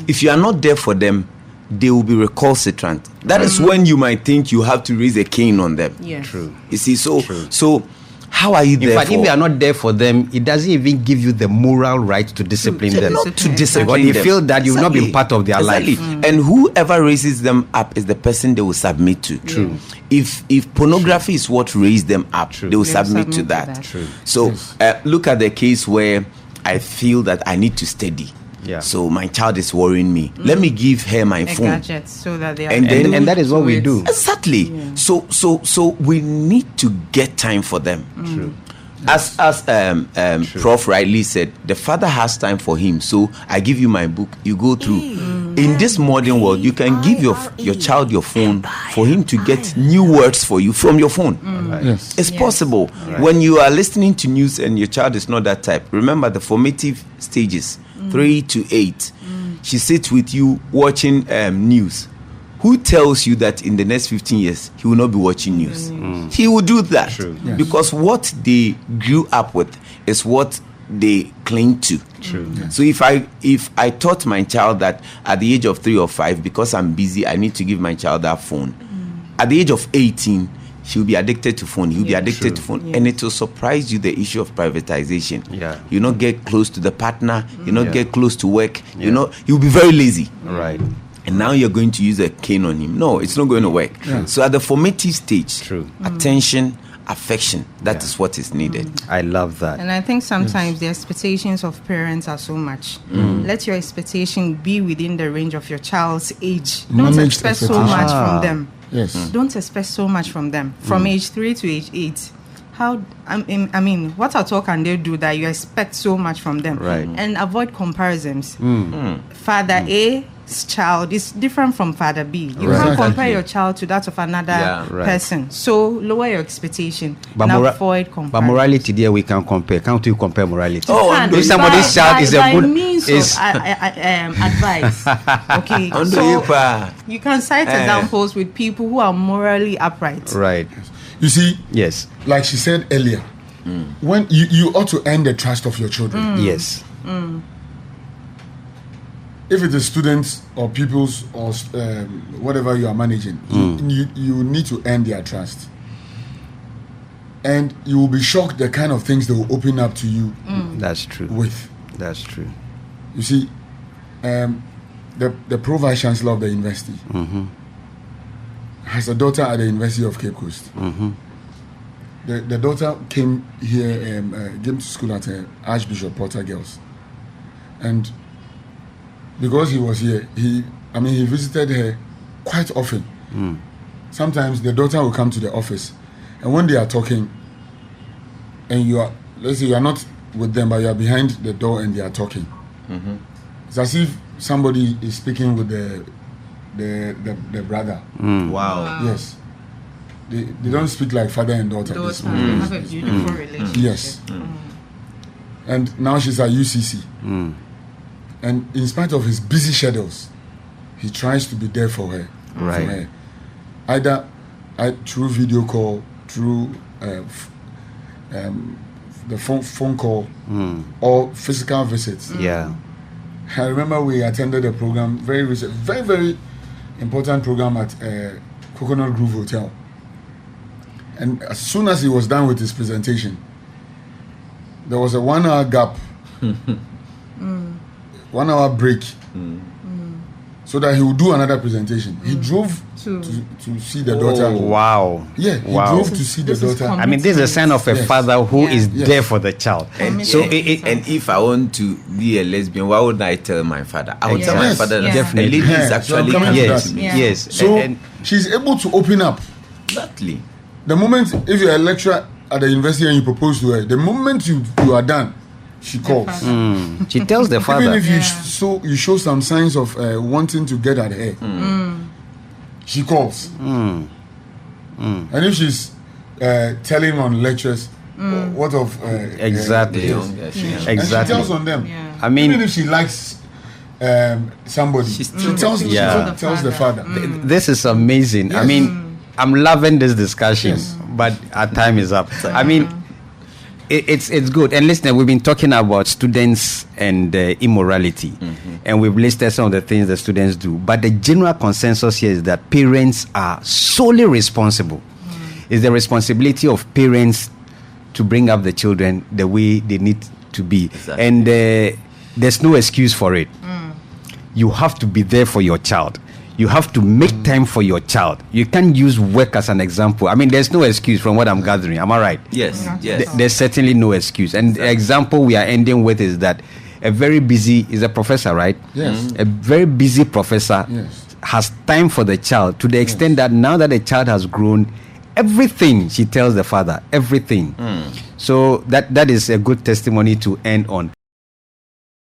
If you are not there for them, they will be recalcitrant. That is when you might think you have to raise a cane on them. Yes. True. You see, so how are you In there fact, for? if you are not there for them, it doesn't even give you the moral right to discipline them. Not to discipline Because you them. feel that you've not been part of their life. And whoever raises them up is the person they will submit to. True. If pornography is what raised them up, True. they will They will submit to submit to that. that. True. So look at the case where I feel that I need to study. Yeah. So my child is worrying me. Let me give her my A phone. gadget so that they are And then- And that is what to we it. do. Exactly. So we need to get time for them. True. As Prof rightly said, the father has time for him. So I give you my book, you go through. In this modern world, you can give your child your phone for him to get new words for you from your phone. Yes. It's possible. When you are listening to news and your child is not that type, remember the formative stages, 3 to 8. She sits with you watching news. Who tells you that in the next 15 years he will not be watching news? He will do that. True. Yes. Because what they grew up with is what they cling to. True. So if I taught my child that at the age of 3 or 5, because I'm busy, I need to give my child that phone. At the age of 18, she'll be addicted to phone. He'll be addicted to phone, and it will surprise you the issue of privatization. Yeah. You not get close to the partner. You not Yeah. get close to work. You'll be very lazy. Right. And now you're going to use a cane on him. No, it's not going to work. So at the formative stage, True. attention, affection, that is what is needed. I love that. And I think sometimes the expectations of parents are so much. Let your expectation be within the range of your child's age. Don't Managed expect so expectation. much from them. Yes. Don't expect so much from them. From age 3 to age 8. I mean, what at all can they do that you expect so much from them? Right. And avoid comparisons. Father A's child is different from Father B. You Right. can't compare your child to that of another Yeah. Right. person. So lower your expectation But, and mora- avoid comparison. but morality, there we can compare. Can't you compare morality? Oh, Can't. if somebody's child is a by good means is of advice. Okay, Undo so you, pa. you can cite examples with people who are morally upright. right. You see, Yes. like she said earlier, when you ought to earn the trust of your children. Yes. If it is students or pupils or whatever you are managing, you need to earn their trust. And you will be shocked the kind of things they will open up to you That's true. with. That's true. You see, the Pro Vice Chancellor of the university has a daughter at the University of Cape Coast. The daughter came here, came to school at Archbishop Porter Girls. And because he was here, he visited her quite often. Sometimes the daughter will come to the office, and when they are talking, and let's say you are not with them, but you are behind the door and they are talking. It's as if somebody is speaking with the brother. Wow. Yes. They don't speak like father and daughter. They Those speak- have a beautiful relationship. Yes. And now she's at UCC. And in spite of his busy schedules, he tries to be there for her. Right. For her. Either through video call, through the phone call, or physical visits. Yeah. I remember we attended a program, very recent, very, very important program at Coconut Grove Hotel. And as soon as he was done with his presentation, there was a 1 hour gap, 1 hour break, so that he would do another presentation. He drove to see the daughter. Wow. Yeah, he Wow. drove to see the This is daughter. I mean, this is a sign of a Yes. father who Yeah. is Yes. there for the child. And, So and if I want to be a lesbian, why would I tell my father? I would tell my Yes. father that Definitely. the lady is Yeah, so I'm actually coming coming to Yes. that. to me. Yeah. Yes. So and she's able to open up. Exactly. The moment, if you're a lecturer at the university and you propose to her, the moment you are done, she calls. she tells the Even father. if you show some signs of wanting to get at her, she calls. And if she's telling on lectures, what of Exactly. this? Younger, she- And she Exactly. tells on them. Yeah. I mean, Even if she likes somebody, she tells Yeah. the father. this is amazing. I mean, I'm loving this discussion. But our time is up. I mean, it's good. And listen, we've been talking about students and immorality, and we've listed some of the things that students do. But the general consensus here is that parents are solely responsible. It's the responsibility of parents to bring up the children the way they need to be. Exactly. And there's no excuse for it. You have to be there for your child. You have to make time for your child. You can't use work as an example. I mean, there's no excuse from what I'm gathering. Am I right? Yes. Yes. There's certainly no excuse. And the example we are ending with is that a very busy, is a professor, right? Yes. A very busy professor has time for the child to the extent that now that the child has grown, everything she tells the father, everything. So that is a good testimony to end on.